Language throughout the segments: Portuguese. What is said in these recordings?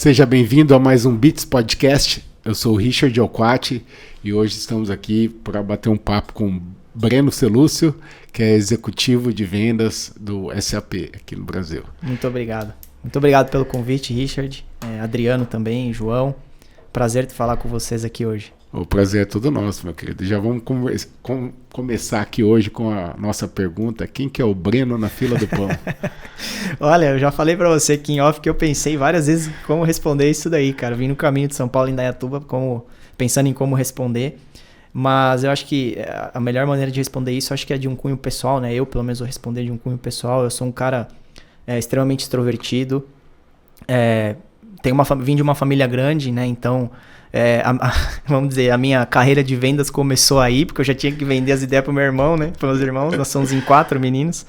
Seja bem-vindo a mais um Beats Podcast. Eu sou o Richard Alquati e hoje estamos aqui para bater um papo com Breno Celúcio, que é executivo de vendas do SAP aqui no Brasil. Muito obrigado. Muito obrigado pelo convite, Richard. Adriano também, João. Prazer de falar com vocês aqui hoje. O prazer é todo nosso, meu querido. Já vamos começar aqui hoje com a nossa pergunta. Quem que é o Breno na fila do pão? Olha, eu já falei pra você aqui em off que eu pensei várias vezes como responder isso daí, cara. Vim no caminho de São Paulo, em Indaiatuba, pensando em como responder. Mas eu acho que a melhor maneira de responder isso, acho que é de um cunho pessoal, né? Eu, pelo menos, vou responder de um cunho pessoal. Eu sou um cara extremamente extrovertido. Vim de uma família grande, né? Então... vamos dizer, a minha carreira de vendas começou aí, porque eu já tinha que vender as ideias pro meu irmão, né? Para meus irmãos, nós somos em 4 meninos.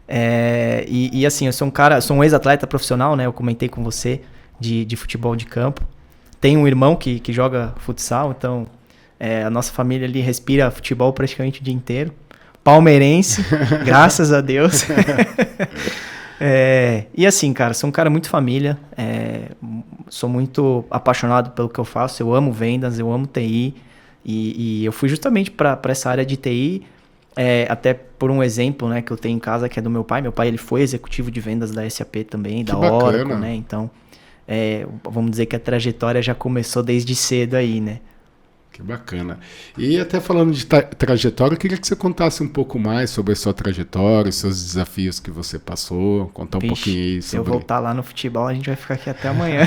E assim, eu sou um ex-atleta profissional, né? Eu comentei com você de futebol de campo. Tenho um irmão que joga futsal, então a nossa família ali respira futebol praticamente o dia inteiro. Palmeirense, graças a Deus. E assim, cara, sou um cara muito família, sou muito apaixonado pelo que eu faço, eu amo vendas, eu amo TI, e eu fui justamente para essa área de TI, até por um exemplo, né, que eu tenho em casa, que é do meu pai. Meu pai, ele foi executivo de vendas da SAP também, da Oracle, né, então vamos dizer que a trajetória já começou desde cedo aí, né. Que bacana. E até falando de trajetória, eu queria que você contasse um pouco mais sobre a sua trajetória, os seus desafios que você passou, contar um pouquinho aí sobre... Se eu voltar lá no futebol, a gente vai ficar aqui até amanhã.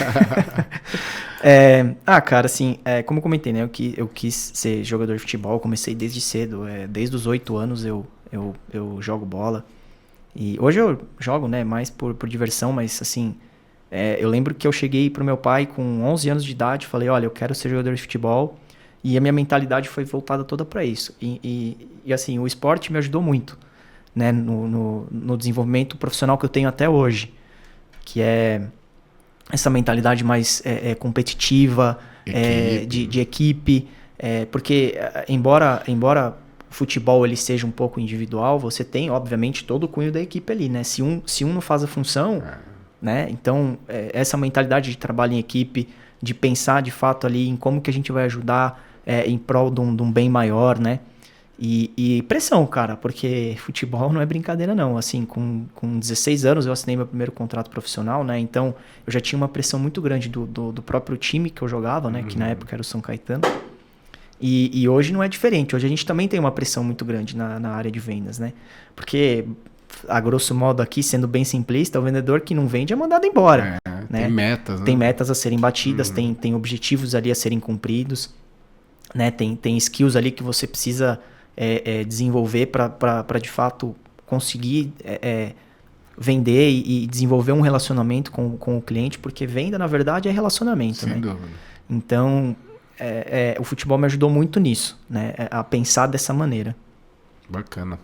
Cara, assim, como eu comentei, né, eu quis ser jogador de futebol, comecei desde cedo, desde os 8 anos eu jogo bola. E hoje eu jogo, né, mais por diversão, mas assim, eu lembro que eu cheguei pro meu pai com 11 anos de idade, falei, olha, eu quero ser jogador de futebol. E a minha mentalidade foi voltada toda para isso. E assim, o esporte me ajudou muito, né, no desenvolvimento profissional que eu tenho até hoje, que é essa mentalidade mais competitiva, de equipe. Porque, embora o futebol ele seja um pouco individual, você tem, obviamente, todo o cunho da equipe ali, né? Se um não faz a função, né? Então, essa mentalidade de trabalho em equipe, de pensar de fato ali em como que a gente vai ajudar em prol de um bem maior, né? E pressão, cara, porque futebol não é brincadeira não. Assim, com 16 anos eu assinei meu primeiro contrato profissional, né? Então eu já tinha uma pressão muito grande do próprio time que eu jogava, né? Que na época era o São Caetano. E hoje não é diferente. Hoje a gente também tem uma pressão muito grande na área de vendas, né? Porque, a grosso modo aqui, sendo bem simplista, o vendedor que não vende é mandado embora. Né? Tem metas, né? Tem metas a serem batidas, tem objetivos ali a serem cumpridos, né? Tem skills ali que você precisa desenvolver para de fato conseguir vender e desenvolver um relacionamento com o cliente, porque venda, na verdade, é relacionamento. Sem dúvida. Então, o futebol me ajudou muito nisso, né? A pensar dessa maneira. Bacana.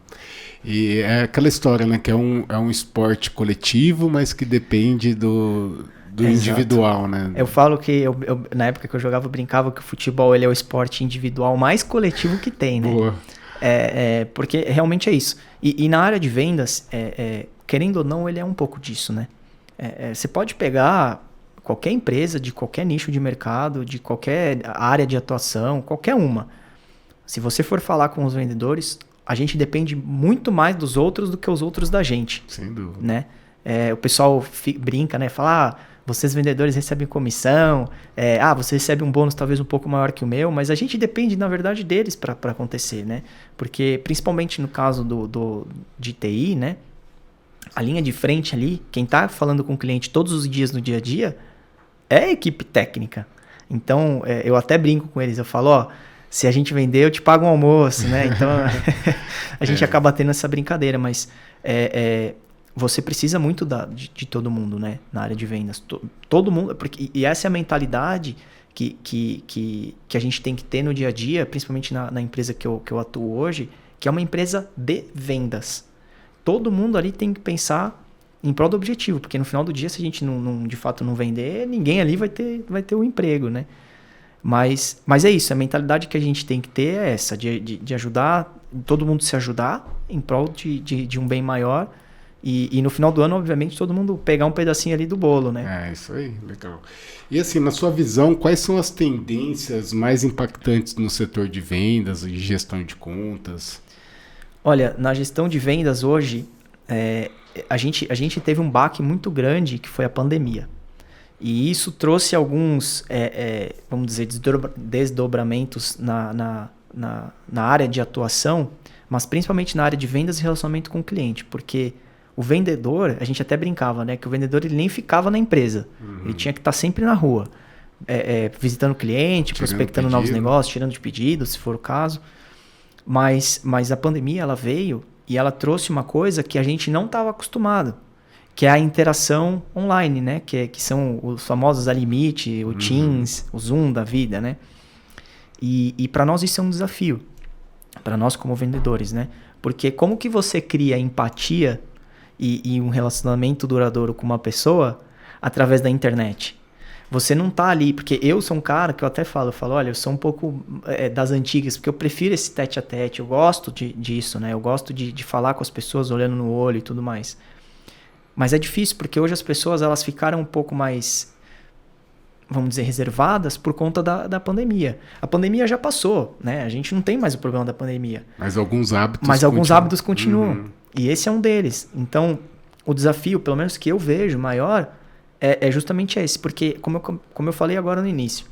E é aquela história, né, que é um esporte coletivo, mas que depende do individual, né? Eu falo que eu, na época que eu jogava, eu brincava que o futebol ele é o esporte individual mais coletivo que tem, né? Boa. Porque realmente é isso. E na área de vendas, querendo ou não, ele é um pouco disso, né? Você pode pegar qualquer empresa de qualquer nicho de mercado, de qualquer área de atuação, qualquer uma. Se você for falar com os vendedores, a gente depende muito mais dos outros do que os outros da gente. Sem dúvida. Né? O pessoal brinca, né? Fala, vocês vendedores recebem comissão, você recebe um bônus talvez um pouco maior que o meu, mas a gente depende, na verdade, deles para acontecer, né? Porque, principalmente no caso de TI, né? A linha de frente ali, quem está falando com o cliente todos os dias no dia a dia, é a equipe técnica. Então, eu até brinco com eles, eu falo, se a gente vender, eu te pago um almoço, né? Então, a gente acaba tendo essa brincadeira, mas você precisa muito de todo mundo, né? Na área de vendas. Todo mundo, e essa é a mentalidade que a gente tem que ter no dia a dia, principalmente na empresa que eu atuo hoje, que é uma empresa de vendas. Todo mundo ali tem que pensar em prol do objetivo, porque no final do dia, se a gente de fato não vender, ninguém ali vai ter um emprego, né? Mas é isso, a mentalidade que a gente tem que ter é essa, de ajudar, todo mundo se ajudar em prol de um bem maior E no final do ano, obviamente, todo mundo pegar um pedacinho ali do bolo, né? É, isso aí, legal. E assim, na sua visão, quais são as tendências mais impactantes no setor de vendas e gestão de contas? Olha, na gestão de vendas hoje, a gente teve um baque muito grande que foi a pandemia. E isso trouxe alguns, vamos dizer, desdobramentos na área de atuação, mas principalmente na área de vendas e relacionamento com o cliente, porque o vendedor, a gente até brincava, né, que o vendedor ele nem ficava na empresa, ele tinha que estar sempre na rua, visitando o cliente, prospectando novos negócios, tirando de pedido, se for o caso. Mas a pandemia ela veio e ela trouxe uma coisa que a gente não estava acostumado, que é a interação online, né? Que são os famosos Alimite, o Teams, o Zoom da vida, né? E para nós isso é um desafio, para nós como vendedores, né? Porque como que você cria empatia e um relacionamento duradouro com uma pessoa através da internet? Você não tá ali, porque eu sou um cara que eu até falo, olha, eu sou um pouco das antigas, porque eu prefiro esse tete a tete, eu gosto disso, né? Eu gosto de falar com as pessoas olhando no olho e tudo mais. Mas é difícil, porque hoje as pessoas elas ficaram um pouco mais, vamos dizer, reservadas por conta da pandemia. A pandemia já passou, né? A gente não tem mais o problema da pandemia. Mas alguns hábitos continuam. E esse é um deles. Então, o desafio, pelo menos que eu vejo maior, é justamente esse. Porque, como eu falei agora no início,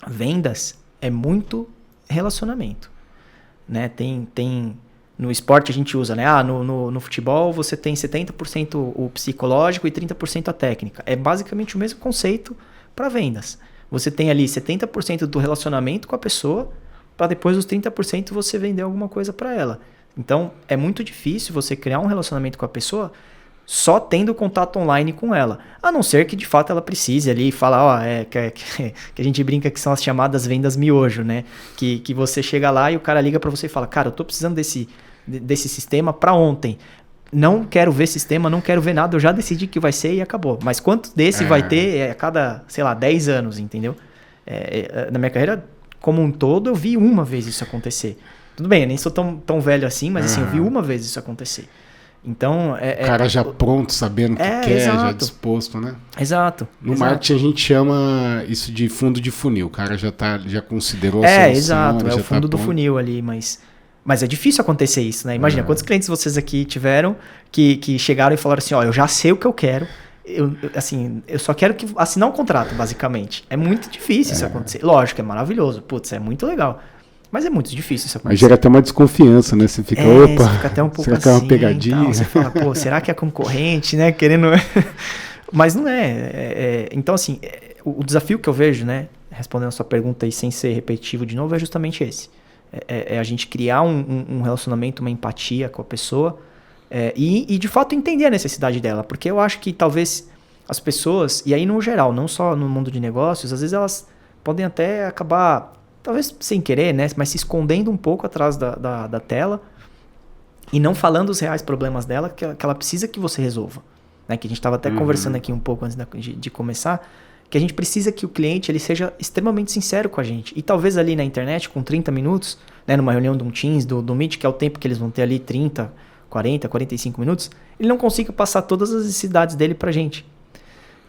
vendas é muito relacionamento. Né? Tem no esporte a gente usa, né? No futebol você tem 70% o psicológico e 30% a técnica. É basicamente o mesmo conceito para vendas. Você tem ali 70% do relacionamento com a pessoa, para depois os 30% você vender alguma coisa para ela. Então, é muito difícil você criar um relacionamento com a pessoa só tendo contato online com ela. A não ser que, de fato, ela precise ali falar, que a gente brinca que são as chamadas vendas miojo, né? Que você chega lá e o cara liga para você e fala, cara, eu tô precisando desse sistema para ontem. Não quero ver sistema, não quero ver nada, eu já decidi que vai ser e acabou. Mas quanto desse vai ter a cada, sei lá, 10 anos, entendeu? Na minha carreira como um todo, eu vi uma vez isso acontecer. Tudo bem, eu nem sou tão velho assim, mas assim, eu vi uma vez isso acontecer. Então, o cara já pronto, sabendo o que quer, exato. já disposto, né? Exato. No marketing a gente chama isso de fundo de funil. O cara já considerou a solução. Exato, é o fundo do funil ali, mas é difícil acontecer isso, né? Imagina, quantos clientes vocês aqui tiveram que chegaram e falaram assim, eu já sei o que eu quero, eu só quero assinar um contrato, basicamente. É muito difícil isso acontecer. Lógico, é maravilhoso, putz, é muito legal. Mas é muito difícil isso acontecer. Mas gera até uma desconfiança, né? Você fica, você fica até um pouco será assim, que é uma pegadinha? Você fala, será que é concorrente, né? Querendo... Mas não é. Então, assim, o desafio que eu vejo, né? Respondendo a sua pergunta aí sem ser repetitivo de novo, é justamente esse. É a gente criar um relacionamento, uma empatia com a pessoa e, de fato, entender a necessidade dela. Porque eu acho que talvez as pessoas, e aí no geral, não só no mundo de negócios, às vezes elas podem até acabar... talvez sem querer, né? Mas se escondendo um pouco atrás da tela e não falando os reais problemas dela que ela precisa que você resolva. Né? Que a gente estava até conversando aqui um pouco antes de começar, que a gente precisa que o cliente ele seja extremamente sincero com a gente. E talvez ali na internet, com 30 minutos, né, numa reunião de um Teams, do Meet, que é o tempo que eles vão ter ali, 30, 40, 45 minutos, ele não consiga passar todas as necessidades dele pra gente.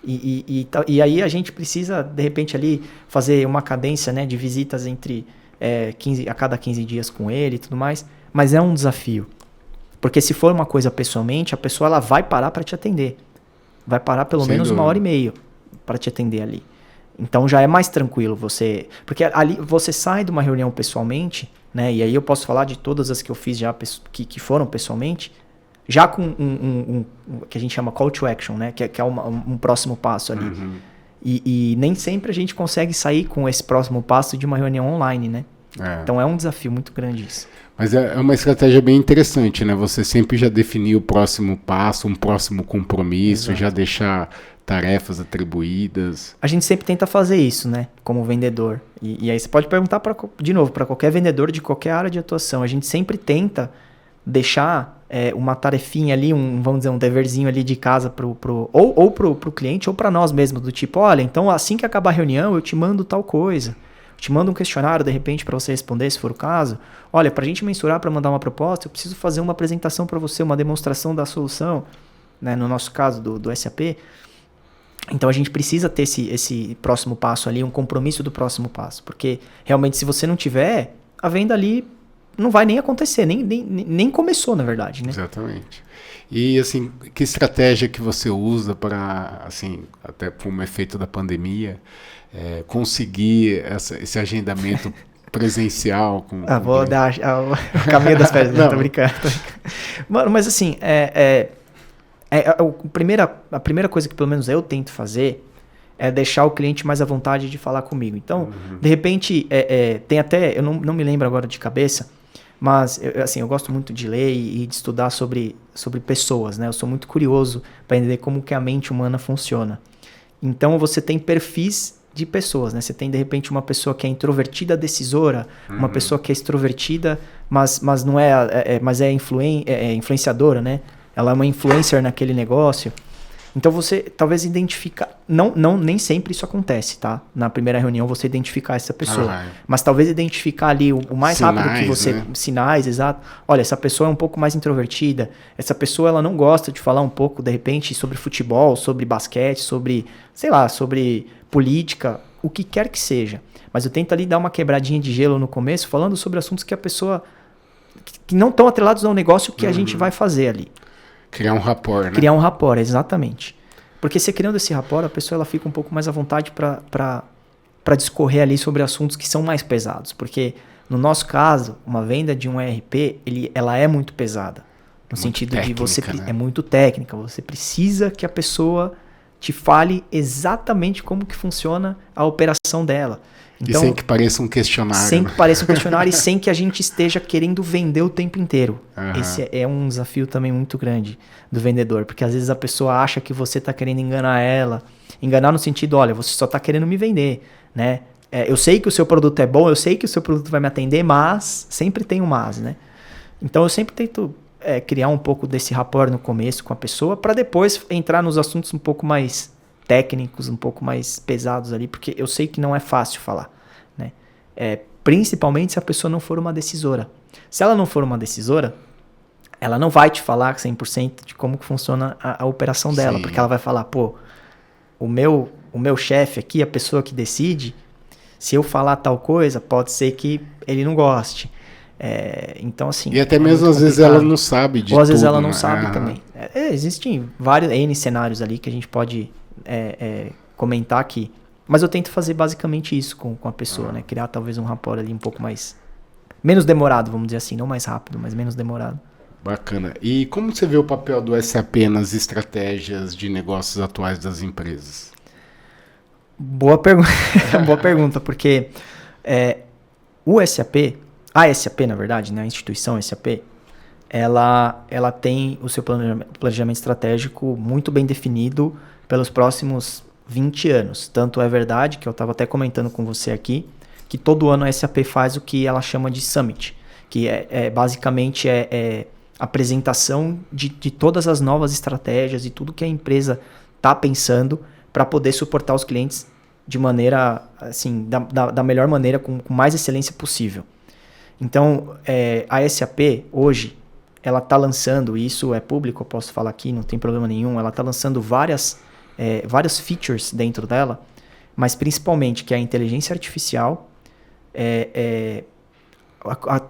E aí a gente precisa, de repente, ali fazer uma cadência, né, de visitas entre a cada 15 dias com ele e tudo mais. Mas é um desafio. Porque se for uma coisa pessoalmente, a pessoa ela vai parar para te atender. Vai parar pelo menos 1h30 para te atender ali. Então já é mais tranquilo você... Porque ali você sai de uma reunião pessoalmente, né? E aí eu posso falar de todas as que eu fiz já que foram pessoalmente... já com um que a gente chama call to action, né? Que é um próximo passo ali. E nem sempre a gente consegue sair com esse próximo passo de uma reunião online, né? Então é um desafio muito grande isso. Mas é uma estratégia bem interessante, né? Você sempre já definir o próximo passo, um próximo compromisso, já deixar tarefas atribuídas. A gente sempre tenta fazer isso, né? Como vendedor. E aí você pode perguntar, de novo, para qualquer vendedor de qualquer área de atuação. A gente sempre tenta deixar uma tarefinha ali, vamos dizer, um deverzinho ali de casa pro cliente ou para nós mesmos, do tipo, olha, então assim que acabar a reunião eu te mando tal coisa. te mando um questionário, de repente, para você responder, se for o caso. Olha, para a gente mensurar, para mandar uma proposta, eu preciso fazer uma apresentação para você, uma demonstração da solução, né? No nosso caso, do SAP. Então, a gente precisa ter esse próximo passo ali, um compromisso do próximo passo. Porque, realmente, se você não tiver, a venda ali não vai nem acontecer, nem começou, na verdade, né? Exatamente. E, assim, que estratégia que você usa para, assim, até por um efeito da pandemia, conseguir esse agendamento presencial? Vou dar o caminho das pedras, não, tô brincando. Mano, mas assim, a primeira coisa que pelo menos eu tento fazer é deixar o cliente mais à vontade de falar comigo. Então, de repente, tem até, eu não me lembro agora de cabeça, mas eu gosto muito de ler e de estudar sobre pessoas, né? Eu sou muito curioso para entender como que a mente humana funciona. Então, você tem perfis de pessoas, né? Você tem, de repente, uma pessoa que é introvertida, decisora, uma pessoa que é extrovertida, mas não mas é influenciadora, né? Ela é uma influencer naquele negócio. Então, você talvez identificar... nem sempre isso acontece, tá? Na primeira reunião, você identificar essa pessoa. Mas talvez identificar ali o mais sinais, rápido que você... Né? Sinais, exato. Olha, essa pessoa é um pouco mais introvertida. Essa pessoa, ela não gosta de falar um pouco, de repente, sobre futebol, sobre basquete, sobre política, o que quer que seja. Mas eu tento ali dar uma quebradinha de gelo no começo, falando sobre assuntos que a pessoa... que não estão atrelados ao negócio que a gente vai fazer ali. Criar um rapport, né? Criar um rapport, exatamente. Porque você criando esse rapport, a pessoa ela fica um pouco mais à vontade para discorrer ali sobre assuntos que são mais pesados. Porque, no nosso caso, uma venda de um ERP, ela é muito pesada. No sentido técnica, de você... Né? É muito técnica. Você precisa que a pessoa te fale exatamente como que funciona a operação dela. Então, e sem que pareça um questionário. Sem que pareça um questionário e sem que a gente esteja querendo vender o tempo inteiro. Esse é um desafio também muito grande do vendedor. Porque às vezes a pessoa acha que você está querendo enganar ela. Enganar no sentido, olha, você só está querendo me vender, né? Eu sei que o seu produto é bom, eu sei que o seu produto vai me atender, mas sempre tem um mas, né? Então eu sempre tento criar um pouco desse rapport no começo com a pessoa para depois entrar nos assuntos um pouco mais técnicos, um pouco mais pesados ali, porque eu sei que não é fácil falar, né? Principalmente se a pessoa não for uma decisora. Se ela não for uma decisora, ela não vai te falar 100% de como que funciona a operação dela, porque ela vai falar, pô, o meu chefe aqui, a pessoa que decide, se eu falar tal coisa, pode ser que ele não goste. Então, assim... E até mesmo às vezes ela não sabe de tudo. Ou às vezes ela não sabe também. Existem vários N cenários ali que a gente pode comentar aqui. Mas eu tento fazer basicamente isso com a pessoa, né? Criar talvez um rapport ali um pouco mais... menos demorado, vamos dizer assim. Não mais rápido, mas menos demorado. Bacana. E como você vê o papel do SAP nas estratégias de negócios atuais das empresas? Boa pergunta, porque o SAP, a SAP, na verdade, né, a instituição SAP, ela tem o seu planejamento estratégico muito bem definido pelos próximos 20 anos. Tanto é verdade, que eu estava até comentando com você aqui, que todo ano a SAP faz o que ela chama de Summit, que basicamente apresentação de todas as novas estratégias e tudo que a empresa está pensando para poder suportar os clientes de maneira, assim, da melhor maneira, com mais excelência possível. Então, a SAP, hoje, ela está lançando, e isso é público, eu posso falar aqui, não tem problema nenhum, ela está lançando várias features dentro dela, mas principalmente que é a inteligência artificial,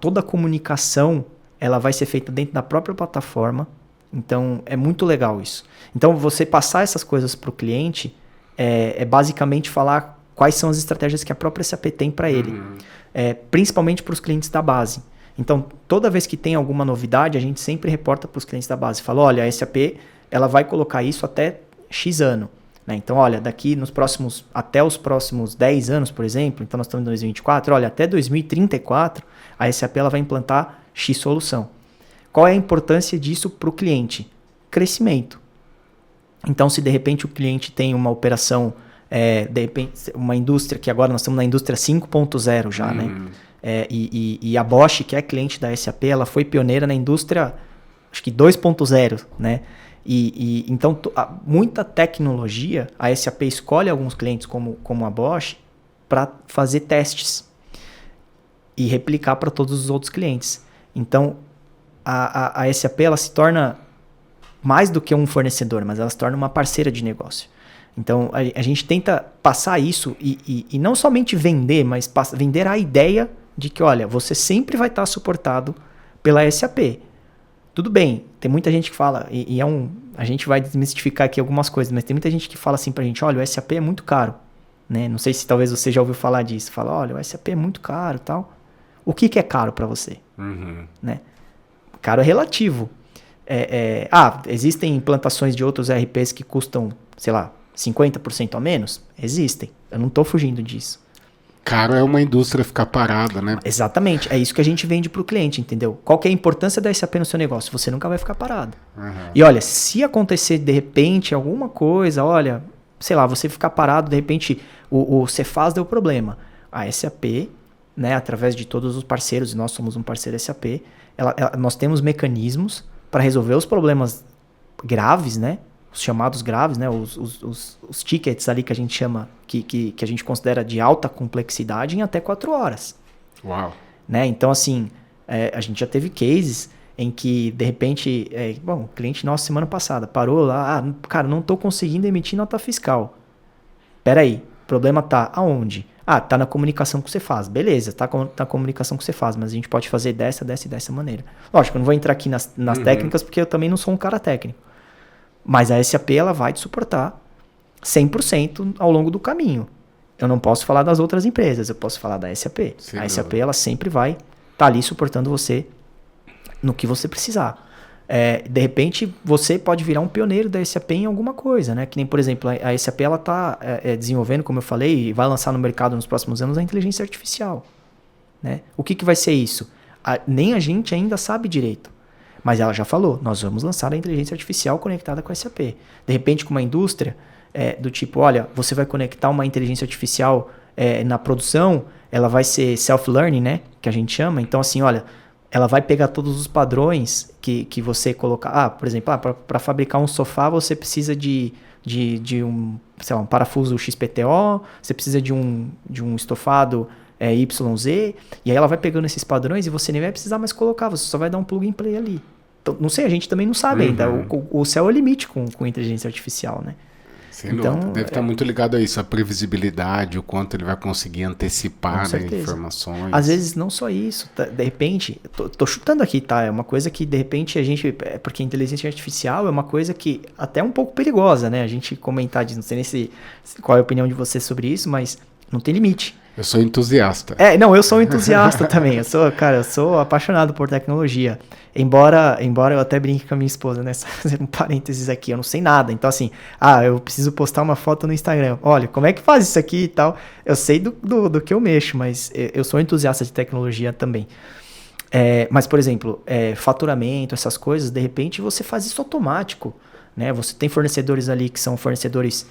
toda a comunicação, ela vai ser feita dentro da própria plataforma. Então, é muito legal isso. Então, você passar essas coisas para o cliente é basicamente falar quais são as estratégias que a própria SAP tem para ele. Principalmente para os clientes da base. Então, toda vez que tem alguma novidade, a gente sempre reporta para os clientes da base. Fala, olha, a SAP ela vai colocar isso até X ano. Né? Então, olha, até os próximos 10 anos, por exemplo, então nós estamos em 2024, olha, até 2034, a SAP ela vai implantar X solução. Qual é a importância disso para o cliente? Crescimento. Então, se de repente o cliente tem uma operação, de repente, uma indústria, que agora nós estamos na indústria 5.0 já, né? E a Bosch, que é cliente da SAP, ela foi pioneira na indústria, acho que 2.0, né? Então, muita tecnologia, a SAP escolhe alguns clientes como a Bosch, para fazer testes e replicar para todos os outros clientes. Então, a SAP ela se torna mais do que um fornecedor, mas ela se torna uma parceira de negócio. Então, a gente tenta passar isso e não somente vender, mas vender a ideia de que, olha, você sempre vai estar suportado pela SAP. Tudo bem, tem muita gente que fala, a gente vai desmistificar aqui algumas coisas, mas tem muita gente que fala assim pra gente, olha, o SAP é muito caro. Né? Não sei se talvez você já ouviu falar disso. Fala, olha, o SAP é muito caro e tal. O que é caro para você? Né? Caro é relativo. Existem implantações de outros ERPs que custam, sei lá, 50% a menos? Existem. Eu não estou fugindo disso. Caro é uma indústria ficar parada, né? Exatamente. É isso que a gente vende para o cliente, entendeu? Qual que é a importância da SAP no seu negócio? Você nunca vai ficar parado. E olha, se acontecer de repente alguma coisa, olha, sei lá, você ficar parado, de repente o Cefaz deu problema. A SAP, né, através de todos os parceiros, e nós somos um parceiro SAP, nós temos mecanismos para resolver os problemas graves, né? Os chamados graves, né? Os tickets ali que a gente chama, que a gente considera de alta complexidade em até 4 horas. Uau! Né? Então, assim, a gente já teve cases em que, de repente, o cliente nosso semana passada parou lá, cara, não estou conseguindo emitir nota fiscal. Peraí, o problema tá aonde? Tá na comunicação que você faz. Beleza, tá na comunicação que você faz, mas a gente pode fazer dessa e dessa maneira. Lógico, eu não vou entrar aqui nas técnicas, porque eu também não sou um cara técnico. Mas a SAP, ela vai te suportar 100% ao longo do caminho. Eu não posso falar das outras empresas, eu posso falar da SAP. Sim, a SAP, ela sempre vai estar ali suportando você no que você precisar. De repente, você pode virar um pioneiro da SAP em alguma coisa, né? Que nem, por exemplo, a SAP ela está desenvolvendo, como eu falei, e vai lançar no mercado nos próximos anos a inteligência artificial. Né? O que vai ser isso? Nem a gente ainda sabe direito. Mas ela já falou, nós vamos lançar a inteligência artificial conectada com a SAP. De repente, com uma indústria do tipo, olha, você vai conectar uma inteligência artificial na produção, ela vai ser self-learning, né? Que a gente chama. Então, assim, olha, ela vai pegar todos os padrões que você colocar. Por exemplo, para fabricar um sofá, você precisa de um, sei lá, um parafuso XPTO, você precisa de um estofado YZ, e aí ela vai pegando esses padrões e você nem vai precisar mais colocar, você só vai dar um plug and play ali. Então, não sei, a gente também não sabe ainda. O céu é o limite com inteligência artificial, né? Então, deve estar muito ligado a isso, a previsibilidade, o quanto ele vai conseguir antecipar, né, informações. Às vezes não só isso, de repente, tô chutando aqui, tá? É uma coisa que de repente a gente, porque a inteligência artificial é uma coisa que até é um pouco perigosa, né? A gente comentar disso, não sei nem qual é a opinião de você sobre isso, mas não tem limite. Eu sou entusiasta. Não, eu sou um entusiasta também. Eu sou apaixonado por tecnologia. Embora eu até brinque com a minha esposa, né? Fazer um parênteses aqui, eu não sei nada. Então, assim, eu preciso postar uma foto no Instagram. Olha, como é que faz isso aqui e tal? Eu sei do que eu mexo, mas eu sou entusiasta de tecnologia também. Mas, por exemplo, faturamento, essas coisas, de repente você faz isso automático, né? Você tem fornecedores ali que são fornecedores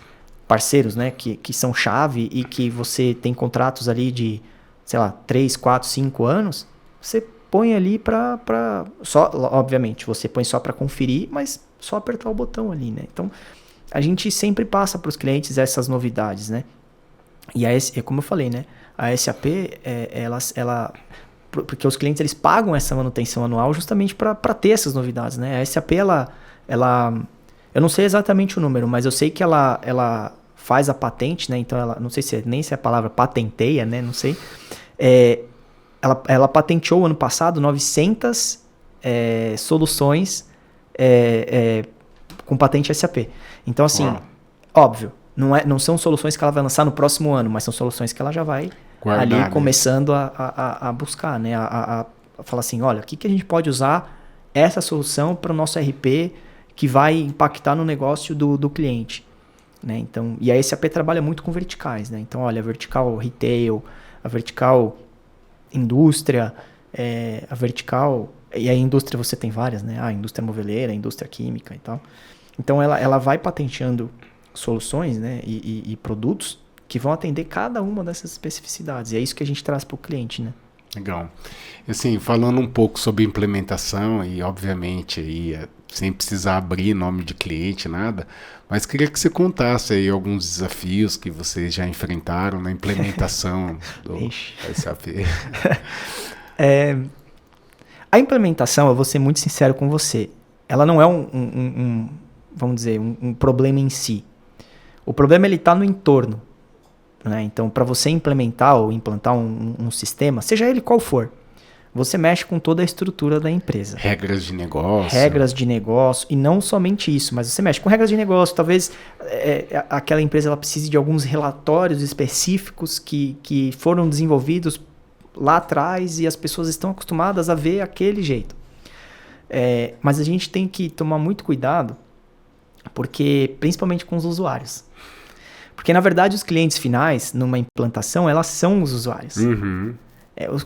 parceiros, né, que são chave e que você tem contratos ali de, sei lá, 3, 4, 5 anos, você põe ali só, obviamente, você põe só para conferir, mas só apertar o botão ali, né? Então, a gente sempre passa para os clientes essas novidades, né? E como eu falei, né, a SAP, porque os clientes eles pagam essa manutenção anual justamente para ter essas novidades, né? A SAP, ela eu não sei exatamente o número, mas eu sei que ela faz a patente, né? Então, não sei nem se é a palavra patenteia, né? Não sei. Ela patenteou ano passado 900 soluções com patente SAP. Então, assim, óbvio, não são soluções que ela vai lançar no próximo ano, mas são soluções que ela já vai guardar, ali, né? Começando a buscar, né? A falar assim, olha, o que a gente pode usar essa solução para o nosso RP que vai impactar no negócio do cliente, né? Então, e a SAP trabalha muito com verticais, né? Então, olha, a vertical retail, a vertical indústria, a vertical... E a indústria você tem várias, né? A indústria moveleira, a indústria química e tal. Então, ela vai patenteando soluções, né? E produtos que vão atender cada uma dessas especificidades. E é isso que a gente traz para o cliente, né? Legal. Assim, falando um pouco sobre implementação e, obviamente, aí, sem precisar abrir nome de cliente, nada, mas queria que você contasse aí alguns desafios que vocês já enfrentaram na implementação do SAP. A implementação, eu vou ser muito sincero com você, ela não é vamos dizer, um problema em si. O problema ele está no entorno. Né? Então, para você implementar ou implantar um sistema, seja ele qual for, você mexe com toda a estrutura da empresa. Regras de negócio. Regras de negócio, e não somente isso, mas você mexe com regras de negócio. Talvez aquela empresa ela precise de alguns relatórios específicos que foram desenvolvidos lá atrás e as pessoas estão acostumadas a ver aquele jeito. Mas a gente tem que tomar muito cuidado, porque principalmente com os usuários. Porque, na verdade, os clientes finais, numa implantação, elas são os usuários. Uhum.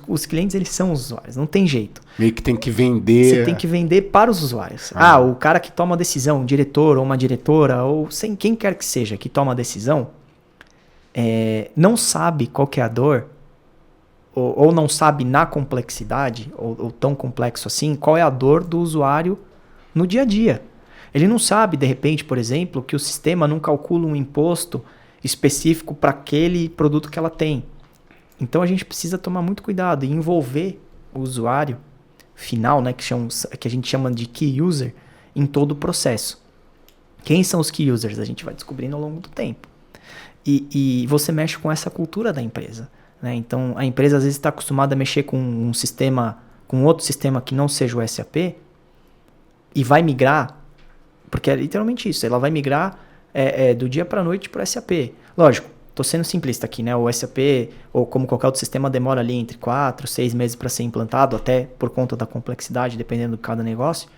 Os clientes, eles são os usuários, não tem jeito. Meio que tem que vender... Você tem que vender para os usuários. O cara que toma a decisão, um diretor ou uma diretora, ou sem quem quer que seja que toma a decisão, não sabe qual que é a dor, ou não sabe na complexidade, ou tão complexo assim, qual é a dor do usuário no dia a dia. Ele não sabe, de repente, por exemplo, que o sistema não calcula um imposto específico para aquele produto que ela tem. Então a gente precisa tomar muito cuidado e envolver o usuário final, né, que a gente chama de key user, em todo o processo. Quem são os key users? A gente vai descobrindo ao longo do tempo. E você mexe com essa cultura da empresa. Né? Então a empresa às vezes está acostumada a mexer com um sistema, com outro sistema que não seja o SAP e vai migrar, porque é literalmente isso, ela vai migrar do dia para a noite para o SAP. Lógico, estou sendo simplista aqui, né? O SAP, ou como qualquer outro sistema, demora ali entre 4, 6 meses para ser implantado, até por conta da complexidade, dependendo de cada negócio.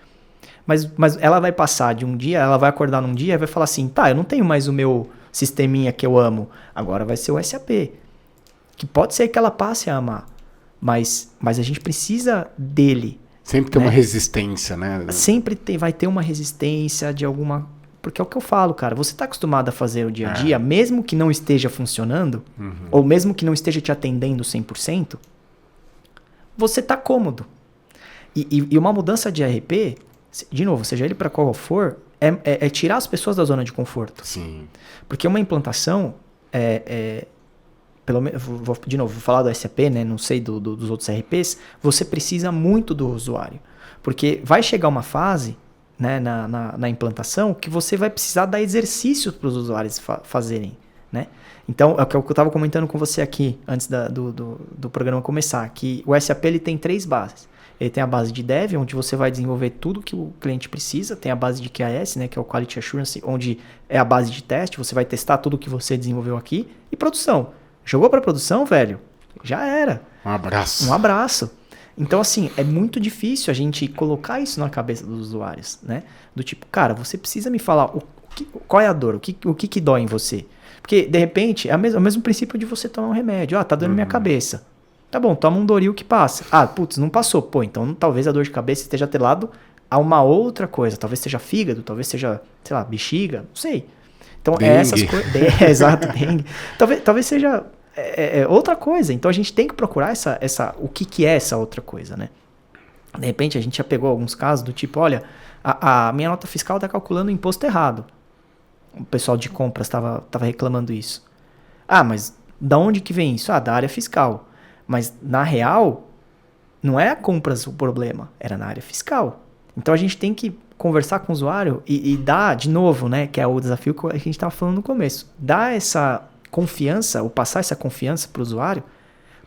Mas ela vai passar de um dia, ela vai acordar num dia e vai falar assim, tá, eu não tenho mais o meu sisteminha que eu amo, agora vai ser o SAP. Que pode ser que ela passe a amar, mas a gente precisa dele. Sempre tem uma resistência, né? Sempre vai ter uma resistência de alguma... Porque é o que eu falo, cara. Você está acostumado a fazer o dia a dia, mesmo que não esteja funcionando, ou mesmo que não esteja te atendendo 100%, você está cômodo. E uma mudança de ERP, de novo, seja ele para qual for, é tirar as pessoas da zona de conforto. Sim. Porque uma implantação, pelo menos, vou falar do SAP, né? Não sei dos outros ERPs, você precisa muito do usuário. Porque vai chegar uma fase, né, na implantação que você vai precisar dar exercícios para os usuários fazerem. Né? Então, é o que eu estava comentando com você aqui, antes do programa começar, que o SAP ele tem 3 bases. Ele tem a base de Dev, onde você vai desenvolver tudo que o cliente precisa. Tem a base de QAS, né, que é o Quality Assurance, onde é a base de teste. Você vai testar tudo que você desenvolveu aqui. E produção. Jogou para produção, velho? Já era. Um abraço. Um abraço. Então, assim, é muito difícil a gente colocar isso na cabeça dos usuários, né? Do tipo, cara, você precisa me falar qual é a dor, o que dói em você. Porque, de repente, é o mesmo princípio de você tomar um remédio. Tá doendo minha cabeça. Tá bom, toma um Doril que passa. Putz, não passou. Pô, então talvez a dor de cabeça esteja atrelado a uma outra coisa. Talvez seja fígado, talvez seja, sei lá, bexiga, não sei. Então, dengue. Essas coisas... Exato, dengue. Talvez seja outra coisa. Então, a gente tem que procurar o que é essa outra coisa, né? De repente, a gente já pegou alguns casos do tipo, olha, a minha nota fiscal está calculando o imposto errado. O pessoal de compras estava reclamando isso. Mas da onde que vem isso? Da área fiscal. Mas, na real, não é a compras o problema, era na área fiscal. Então, a gente tem que conversar com o usuário e dar, de novo, né, que é o desafio que a gente estava falando no começo, dar essa confiança, ou passar essa confiança para o usuário,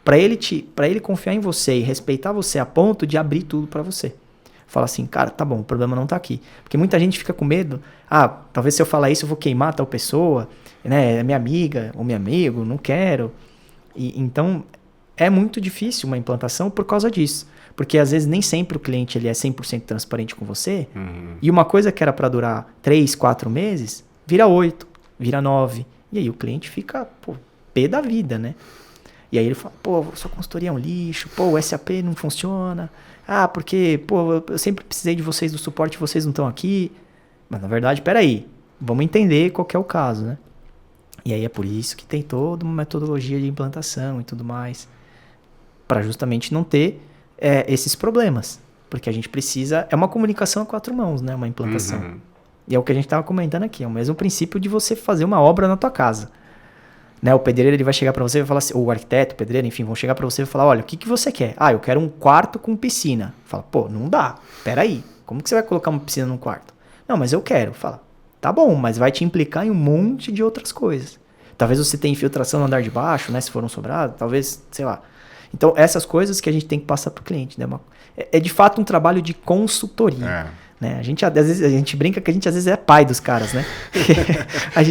para ele confiar em você e respeitar você a ponto de abrir tudo para você. Fala assim, cara, tá bom, o problema não tá aqui. Porque muita gente fica com medo, talvez se eu falar isso eu vou queimar tal pessoa, né, é minha amiga ou meu amigo, não quero. Então, é muito difícil uma implantação por causa disso. Porque às vezes nem sempre o cliente ele é 100% transparente com você. E uma coisa que era para durar 3, 4 meses, vira 8, vira 9. E aí o cliente fica, pé da vida, né? E aí ele fala, sua consultoria é um lixo, o SAP não funciona. Porque, eu sempre precisei de vocês do suporte, vocês não estão aqui. Mas na verdade, peraí, vamos entender qual que é o caso, né? E aí é por isso que tem toda uma metodologia de implantação e tudo mais. para justamente não ter esses problemas. Porque a gente precisa... É uma comunicação a 4 mãos, né? Uma implantação. Uhum. E é o que a gente estava comentando aqui. É o mesmo princípio de você fazer uma obra na tua casa. Né? O pedreiro ele vai chegar para você e vai falar assim... Ou o arquiteto, o pedreiro, enfim, vão chegar para você e falar... Olha, o que você quer? Eu quero um quarto com piscina. Fala, pô, não dá. Peraí. Como que você vai colocar uma piscina num quarto? Não, mas eu quero. Fala, tá bom, mas vai te implicar em um monte de outras coisas. Talvez você tenha infiltração no andar de baixo, né? Se for um sobrado, talvez, sei lá. Então, essas coisas que a gente tem que passar pro cliente, né? É de fato um trabalho de consultoria. Né? Às vezes, a gente brinca que a gente às vezes é pai dos caras, né?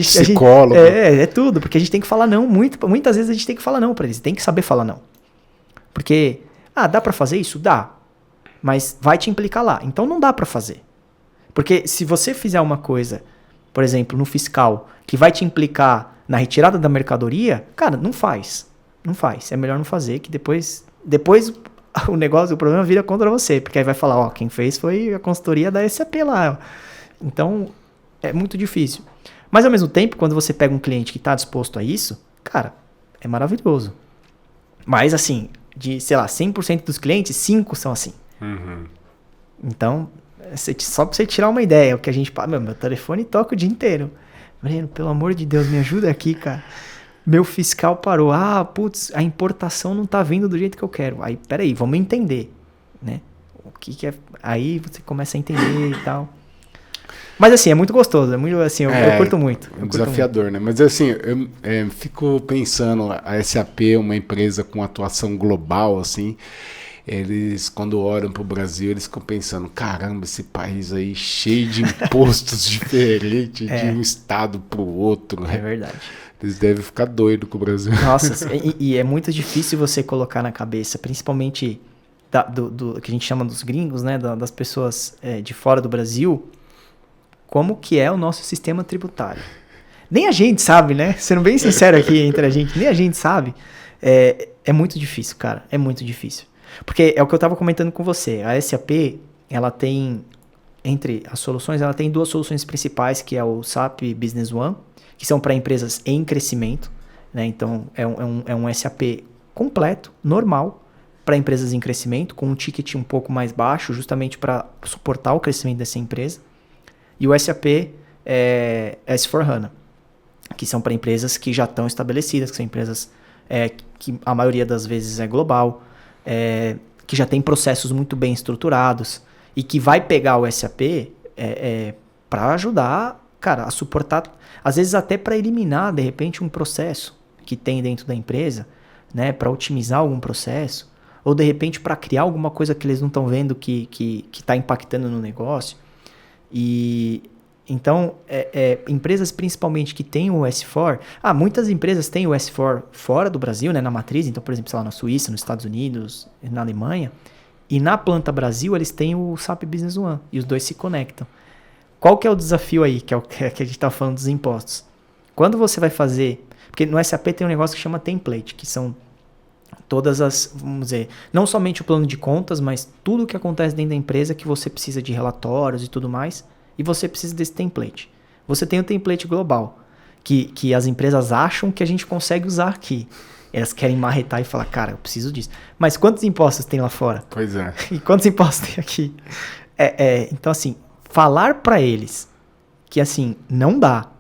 Psicólogo. É tudo, porque a gente tem que falar não. Muitas vezes a gente tem que falar não pra eles. Tem que saber falar não. Porque, dá pra fazer isso? Dá. Mas vai te implicar lá. Então não dá pra fazer. Porque se você fizer uma coisa, por exemplo, no fiscal, que vai te implicar na retirada da mercadoria, cara, não faz. Não faz. É melhor não fazer, que depois o problema vira contra você. Porque aí vai falar, quem fez foi a consultoria da SAP lá. Então, é muito difícil. Mas ao mesmo tempo, quando você pega um cliente que está disposto a isso, cara, é maravilhoso. Mas assim, de, sei lá, 100% dos clientes, 5 são assim. Uhum. Então, só pra você tirar uma ideia, o que a gente... Meu telefone toca o dia inteiro. Breno, pelo amor de Deus, me ajuda aqui, cara. Meu fiscal parou. Putz, a importação não tá vindo do jeito que eu quero. Aí, peraí, vamos entender, né? O que é... Aí você começa a entender e tal. Mas assim, é muito gostoso. É muito, assim, eu curto muito. Desafiador, né? Mas assim, eu fico pensando, a SAP é uma empresa com atuação global, assim... Eles, quando olham pro Brasil, eles ficam pensando, caramba, esse país aí cheio de impostos diferentes de um estado pro outro. É verdade. Eles devem ficar doidos com o Brasil. Nossa, e é muito difícil você colocar na cabeça, principalmente do que a gente chama dos gringos, né, das pessoas de fora do Brasil, como que é o nosso sistema tributário. Nem a gente sabe, né? Sendo bem sincero aqui entre a gente, nem a gente sabe. É muito difícil, cara. É muito difícil. Porque é o que eu estava comentando com você. A SAP, ela tem, entre as soluções, ela tem 2 soluções principais, que é o SAP Business One, que são para empresas em crescimento, né? Então, é um SAP completo, normal, para empresas em crescimento, com um ticket um pouco mais baixo, justamente para suportar o crescimento dessa empresa. E o SAP S/4HANA, que são para empresas que já estão estabelecidas, que são empresas que a maioria das vezes é global, que já tem processos muito bem estruturados e que vai pegar o SAP para ajudar, cara, a suportar, às vezes até para eliminar, de repente, um processo que tem dentro da empresa, né, para otimizar algum processo, ou de repente para criar alguma coisa que eles não estão vendo que está impactando no negócio. E então, empresas principalmente que têm o S4... muitas empresas têm o S4 fora do Brasil, né, na matriz. Então, por exemplo, sei lá, na Suíça, nos Estados Unidos, na Alemanha. E na planta Brasil, eles têm o SAP Business One. E os dois se conectam. Qual que é o desafio aí, que é o que a gente está falando dos impostos? Quando você vai fazer... Porque no SAP tem um negócio que chama template, que são todas as... Vamos dizer, não somente o plano de contas, mas tudo o que acontece dentro da empresa que você precisa de relatórios e tudo mais... E você precisa desse template. Você tem o template global, que as empresas acham que a gente consegue usar aqui. Elas querem marretar e falar, cara, eu preciso disso. Mas quantos impostos tem lá fora? Pois é. E quantos impostos tem aqui? Então, assim, falar para eles que, assim, não dá,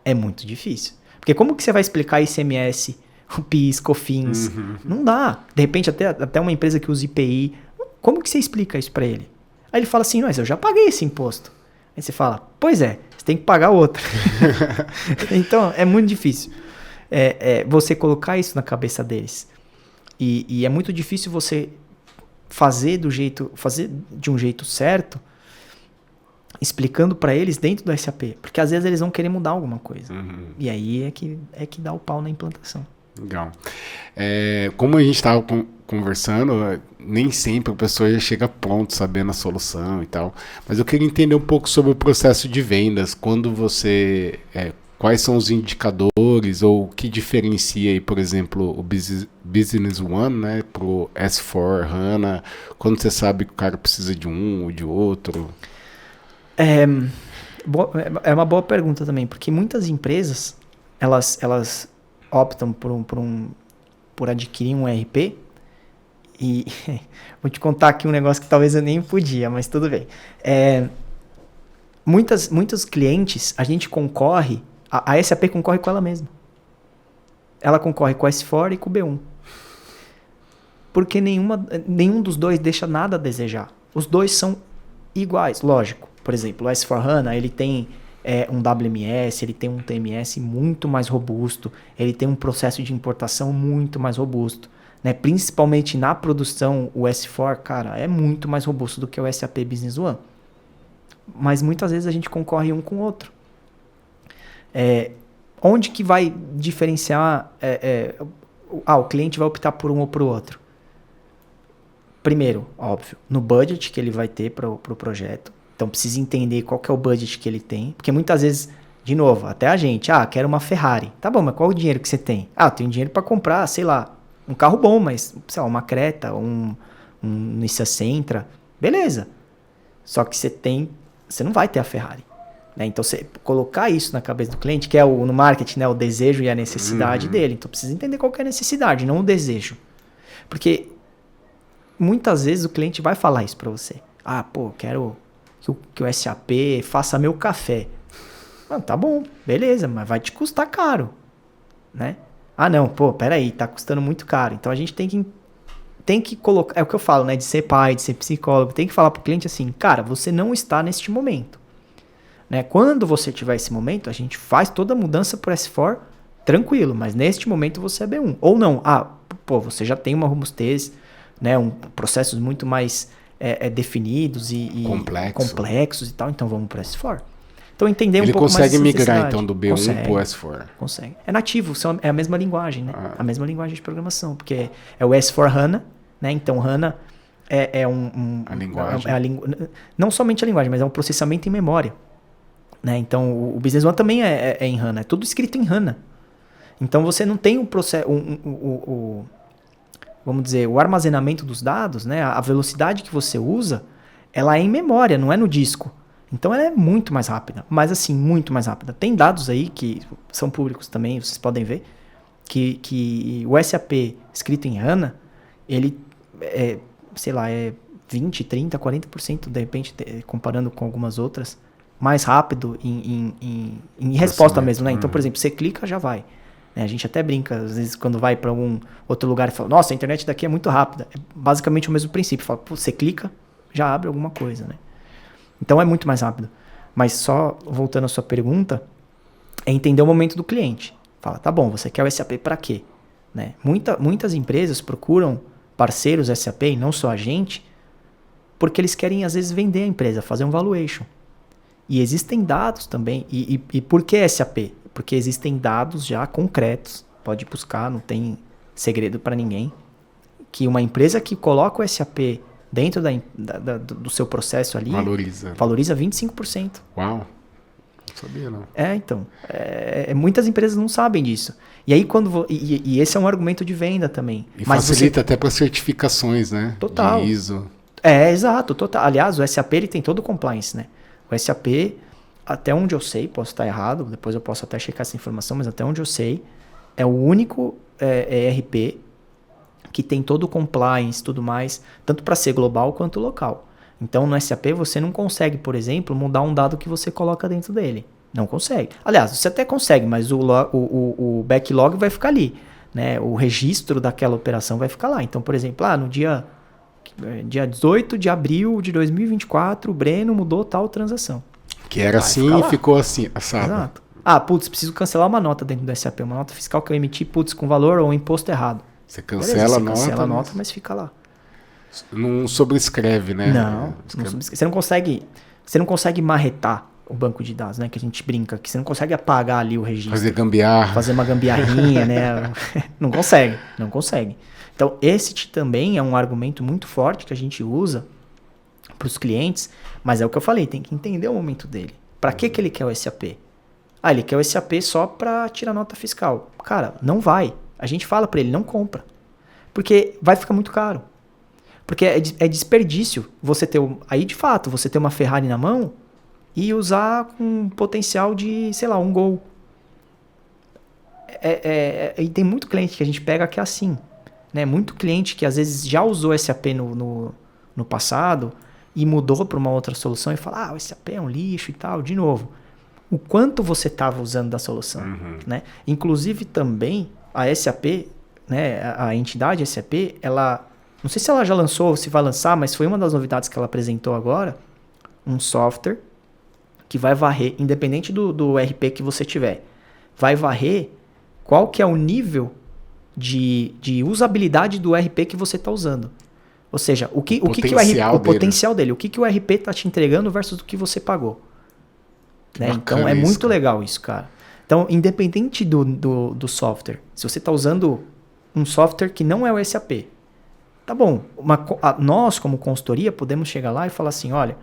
é muito difícil. Porque como que você vai explicar ICMS, o PIS, COFINS? Uhum. Não dá. De repente, até uma empresa que usa IPI, como que você explica isso para ele? Aí ele fala assim, mas eu já paguei esse imposto. Aí você fala, pois você tem que pagar outro. Então, é muito difícil você colocar isso na cabeça deles. E é muito difícil você fazer de um jeito certo, explicando para eles dentro do SAP. Porque às vezes eles vão querer mudar alguma coisa. Uhum. E aí é que dá o pau na implantação. Legal. Como a gente estava conversando, nem sempre a pessoa já chega pronto, sabendo a solução e tal. Mas eu queria entender um pouco sobre o processo de vendas. Quando você... quais são os indicadores ou o que diferencia aí, por exemplo, o Business One, né, para o S/4HANA, quando você sabe que o cara precisa de um ou de outro? É uma boa pergunta também, porque muitas empresas, elas optam por adquirir um ERP E vou te contar aqui um negócio que talvez eu nem podia, mas tudo bem. Muitos clientes, a gente concorre, a SAP concorre com ela mesma. Ela concorre com a S4 e com o B1. Porque nenhum dos dois deixa nada a desejar. Os dois são iguais, lógico. Por exemplo, o S4HANA, ele tem um WMS, ele tem um TMS muito mais robusto, ele tem um processo de importação muito mais robusto. Né? Principalmente na produção, o S4, cara, é muito mais robusto do que o SAP Business One. Mas muitas vezes a gente concorre um com o outro. Onde que vai diferenciar? O cliente vai optar por um ou por outro. Primeiro, óbvio, no budget que ele vai ter para o projeto. Então precisa entender qual que é o budget que ele tem. Porque muitas vezes, de novo, até a gente, quero uma Ferrari. Tá bom, mas qual é o dinheiro que você tem? Eu tenho dinheiro para comprar, sei lá, um carro bom, mas, sei lá, uma Creta, um Nissan Sentra. Beleza. Só que você não vai ter a Ferrari. Né? Então, você colocar isso na cabeça do cliente, que é no marketing, né, o desejo e a necessidade dele. Então, precisa entender qual que é a necessidade, não o desejo. Porque muitas vezes o cliente vai falar isso para você. Quero que o SAP faça meu café. Tá bom, beleza, mas vai te custar caro. Né? Não, peraí, tá custando muito caro. Então, a gente tem que colocar, é o que eu falo, né, de ser pai, de ser psicólogo, tem que falar pro cliente assim, cara, você não está neste momento. Né? Quando você tiver esse momento, a gente faz toda a mudança pro S4 tranquilo, mas neste momento você é B1. Ou não, você já tem uma robustez, né, processos muito mais definidos e complexos e tal, então vamos pro S4. Então entender um pouco mais. Ele consegue migrar então do B1 pro S4? Consegue. É nativo, é a mesma linguagem, né? A mesma linguagem de programação, porque é o S4HANA, né? Então HANA a linguagem. Não somente a linguagem, mas é um processamento em memória. Né? Então o Business One também é em HANA, é tudo escrito em HANA. Então você não tem vamos dizer, o armazenamento dos dados, né? A velocidade que você usa, ela é em memória, não é no disco. Então ela é muito mais rápida, mas assim, muito mais rápida. Tem dados aí que são públicos também, vocês podem ver, que o SAP escrito em HANA, ele é 20, 30, 40%, de repente, comparando com algumas outras, mais rápido em resposta mesmo, né? Então, por exemplo, você clica, já vai. Né? A gente até brinca, às vezes, quando vai para algum outro lugar e fala, nossa, a internet daqui é muito rápida. É basicamente o mesmo princípio. Fala, você clica, já abre alguma coisa, né? Então, é muito mais rápido. Mas só, voltando à sua pergunta, é entender o momento do cliente. Fala, tá bom, você quer o SAP para quê? Né? Muitas empresas procuram parceiros SAP, e não só a gente, porque eles querem, às vezes, vender a empresa, fazer um valuation. E existem dados também. E por que SAP? Porque existem dados já concretos. Pode buscar, não tem segredo para ninguém. Que uma empresa que coloca o SAP dentro do seu processo ali... Valoriza 25%. Uau! Não sabia, não. Então. Muitas empresas não sabem disso. E aí, e esse é um argumento de venda também. E facilita até para certificações, né? Total. De ISO. Exato. Total. Aliás, o SAP ele tem todo o compliance, né? O SAP, até onde eu sei, posso estar errado, depois eu posso até checar essa informação, mas até onde eu sei, é o único ERP que tem todo o compliance e tudo mais, tanto para ser global quanto local. Então, no SAP, você não consegue, por exemplo, mudar um dado que você coloca dentro dele. Não consegue. Aliás, você até consegue, mas o backlog vai ficar ali. Né? O registro daquela operação vai ficar lá. Então, por exemplo, no dia 18 de abril de 2024, o Breno mudou tal transação. Que era assim e ficou assim, assado. Exato. Preciso cancelar uma nota dentro do SAP, uma nota fiscal que eu emiti, com valor ou imposto errado. Você cancela a nota. Cancela a nota, mas fica lá. Não sobrescreve, né? Não sobrescreve. Você não consegue marretar o banco de dados, né? Que a gente brinca, que você não consegue apagar ali o registro. Fazer gambiarra. Fazer uma gambiarrinha, né? Não consegue. Então, esse também é um argumento muito forte que a gente usa para os clientes, mas é o que eu falei, tem que entender o momento dele. Para que ele quer o SAP? Ele quer o SAP só para tirar nota fiscal. Cara, não vai. A gente fala para ele, não compra. Porque vai ficar muito caro. Porque é desperdício você ter... Aí, de fato, você ter uma Ferrari na mão e usar com potencial de, sei lá, um Gol. E tem muito cliente que a gente pega que é assim. né? Muito cliente que às vezes já usou SAP no passado e mudou para uma outra solução e fala, o SAP é um lixo e tal, de novo. O quanto você estava usando da solução, né? Inclusive também a SAP, né, a entidade SAP, ela, não sei se ela já lançou ou se vai lançar, mas foi uma das novidades que ela apresentou agora, um software que vai varrer, independente do RP que você tiver, vai varrer qual que é o nível de usabilidade do RP que você está usando. Ou seja, o potencial dele, o que o RP está te entregando versus o que você pagou. Né? Então é muito legal isso, cara. Então, independente do software, se você está usando um software que não é o SAP, tá bom, nós como consultoria podemos chegar lá e falar assim, olha,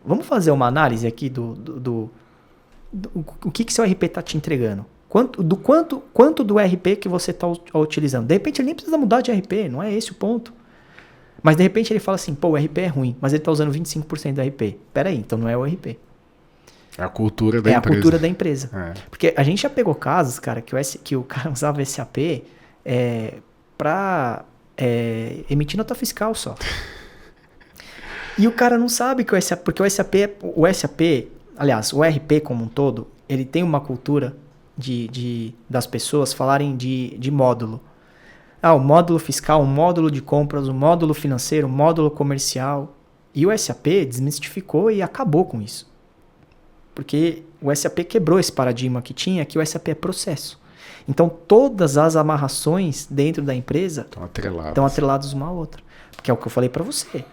vamos fazer uma análise aqui o que seu RP está te entregando. Quanto do RP que você está utilizando. De repente ele nem precisa mudar de RP, não é esse o ponto. Mas de repente ele fala assim, o RP é ruim, mas ele está usando 25% do RP. Peraí, então não é o RP. É a cultura da empresa. É a cultura da empresa. Porque a gente já pegou casos, cara, que o cara usava SAP para emitir nota fiscal só. E o cara não sabe que o SAP... Porque o SAP, aliás, o RP como um todo, ele tem uma cultura das pessoas falarem de módulo. O módulo fiscal, o módulo de compras, o módulo financeiro, o módulo comercial. E o SAP desmistificou e acabou com isso. Porque o SAP quebrou esse paradigma que tinha, que o SAP é processo. Então, todas as amarrações dentro da empresa estão atreladas uma à outra. Porque é o que eu falei para você.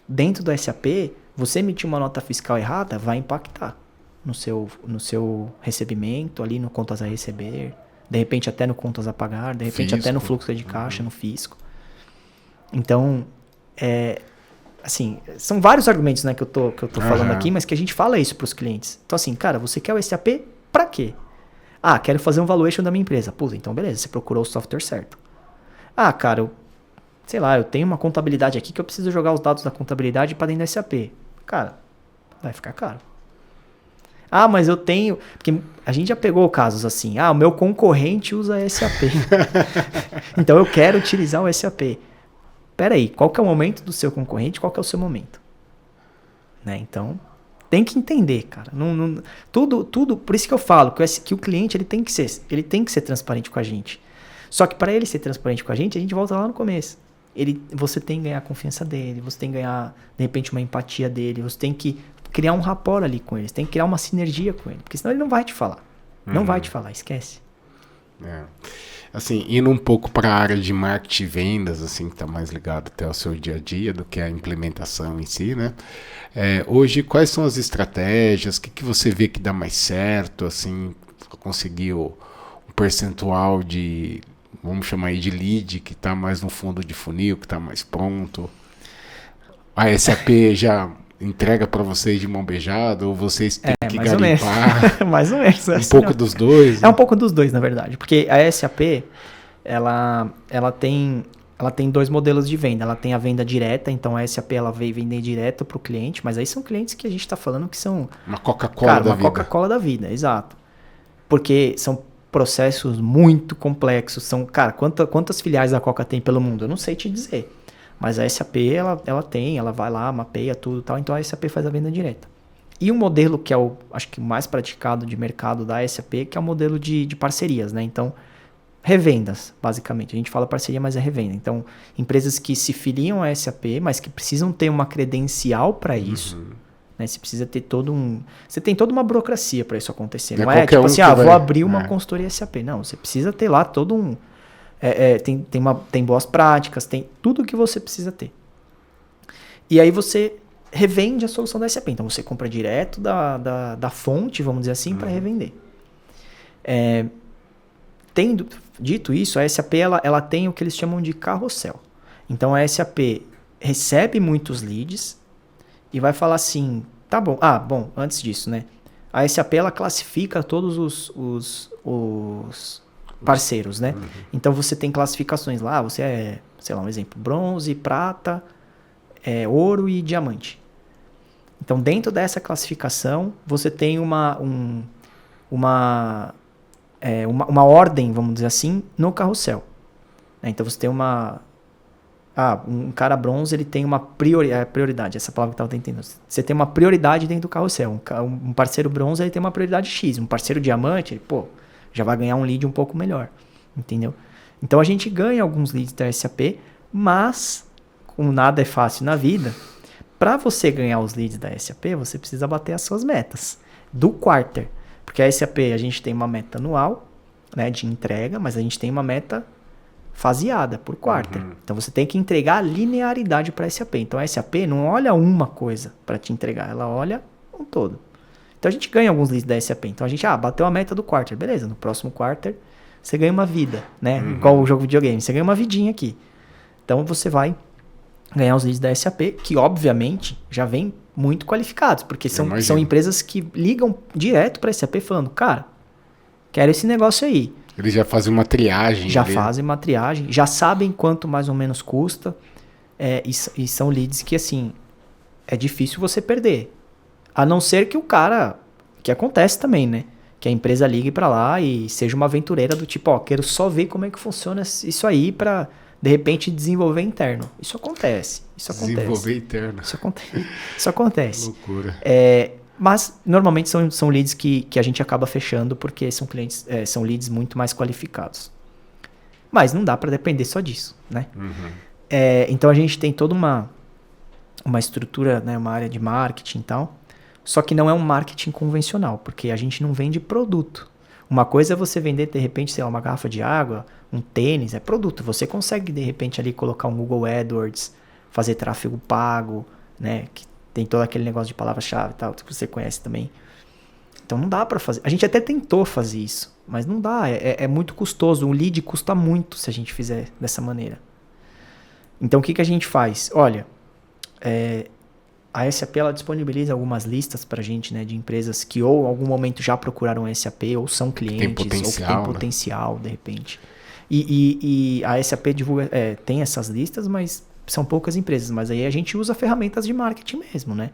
Dentro do SAP, você emitir uma nota fiscal errada vai impactar no seu recebimento, ali no contas a receber, de repente até no contas a pagar, de repente até no fluxo de caixa, no fisco. Então, assim, são vários argumentos, né, que eu tô falando aqui, mas que a gente fala isso para os clientes. Então, assim, cara, você quer o SAP para quê? Quero fazer um valuation da minha empresa. Puta, então beleza, você procurou o software certo. Cara, sei lá, eu tenho uma contabilidade aqui que eu preciso jogar os dados da contabilidade para dentro do SAP. Cara, vai ficar caro. Mas eu tenho... Porque a gente já pegou casos assim. O meu concorrente usa SAP. Então eu quero utilizar o SAP. Peraí, qual que é o momento do seu concorrente? Qual que é o seu momento? Né? Então, tem que entender, cara. Tudo, por isso que eu falo que o cliente ele tem que ser transparente com a gente. Só que para ele ser transparente com a gente volta lá no começo. Você tem que ganhar a confiança dele, você tem que ganhar, de repente, uma empatia dele, você tem que criar um rapport ali com ele, você tem que criar uma sinergia com ele, porque senão ele não vai te falar. Não vai te falar, esquece. Assim, indo um pouco para a área de marketing e vendas, assim, que está mais ligado até ao seu dia a dia do que a implementação em si, né? Hoje, quais são as estratégias? O que você vê que dá mais certo, assim, conseguir um percentual de, vamos chamar aí de lead, que está mais no fundo de funil, que está mais pronto? A SAP já entrega para vocês de mão beijada, ou vocês têm que garimpar? Mais ou menos. Um pouco dos dois? Né? Um pouco dos dois, na verdade. Porque a SAP, ela tem dois modelos de venda. Ela tem a venda direta, então a SAP ela veio vender direto para o cliente, mas aí são clientes que a gente está falando que são... Uma Coca-Cola da vida. Uma Coca-Cola da vida, exato. Porque são processos muito complexos. Cara, quantas filiais da Coca tem pelo mundo? Eu não sei te dizer. Mas a SAP, ela vai lá, mapeia tudo e tal, então a SAP faz a venda direta. E um modelo que é acho que o mais praticado de mercado da SAP, que é o modelo de parcerias, né? Então, revendas, basicamente. A gente fala parceria, mas é revenda. Então, empresas que se filiam à SAP, mas que precisam ter uma credencial para isso, né? Você precisa ter você tem toda uma burocracia para isso acontecer. Não é tipo assim, vou abrir uma consultoria SAP. Não, você precisa ter lá todo um... tem boas práticas, tem tudo o que você precisa ter. E aí você revende a solução da SAP. Então você compra direto da fonte, vamos dizer assim, para revender. Tendo dito isso, a SAP ela tem o que eles chamam de carrossel. Então a SAP recebe muitos leads e vai falar assim, tá bom. Bom, antes disso, né? A SAP ela classifica todos os parceiros, né? Então você tem classificações lá, você é, sei lá, um exemplo, bronze, prata, ouro e diamante. Então dentro dessa classificação você tem uma ordem, vamos dizer assim, no carrossel. né? Então você tem um cara bronze, ele tem uma prioridade, essa palavra que eu estava entendendo. Você tem uma prioridade dentro do carrossel. Um parceiro bronze, ele tem uma prioridade X. Um parceiro diamante, já vai ganhar um lead um pouco melhor, entendeu? Então a gente ganha alguns leads da SAP, mas, como nada é fácil na vida, para você ganhar os leads da SAP, você precisa bater as suas metas do quarter. Porque a SAP, a gente tem uma meta anual, né, de entrega, mas a gente tem uma meta faseada por quarter. Então você tem que entregar a linearidade para a SAP. Então a SAP não olha uma coisa para te entregar, ela olha um todo. Então a gente ganha alguns leads da SAP. Então a gente bateu a meta do quarter, beleza? No próximo quarter você ganha uma vida, né? Igual o jogo de videogame, você ganha uma vidinha aqui. Então você vai ganhar os leads da SAP, que obviamente já vem muito qualificados, porque são empresas que ligam direto para a SAP falando, cara, quero esse negócio aí. Eles já fazem uma triagem. Fazem uma triagem, já sabem quanto mais ou menos custa, e são leads que, assim, é difícil você perder. A não ser que o cara, que acontece também, né? Que a empresa ligue para lá e seja uma aventureira do tipo, quero só ver como é que funciona isso aí para, de repente, desenvolver interno. Isso acontece. Desenvolver interno. Isso acontece. Loucura. Mas, normalmente, são leads que a gente acaba fechando porque são clientes, são leads muito mais qualificados. Mas não dá para depender só disso, né? Então, a gente tem toda uma estrutura, né, uma área de marketing e tal, só que não é um marketing convencional, porque a gente não vende produto. Uma coisa é você vender, de repente, sei lá, uma garrafa de água, um tênis, é produto. Você consegue, de repente, ali colocar um Google AdWords, fazer tráfego pago, né, que tem todo aquele negócio de palavra-chave e tal, que você conhece também. Então não dá para fazer. A gente até tentou fazer isso, mas não dá. É muito custoso. O lead custa muito se a gente fizer dessa maneira. Então o que a gente faz? Olha, a SAP ela disponibiliza algumas listas para a gente, né, de empresas que ou em algum momento já procuraram a SAP ou são clientes, ou que tem potencial, de repente. E a SAP divulga, tem essas listas, mas são poucas empresas, mas aí a gente usa ferramentas de marketing mesmo, né?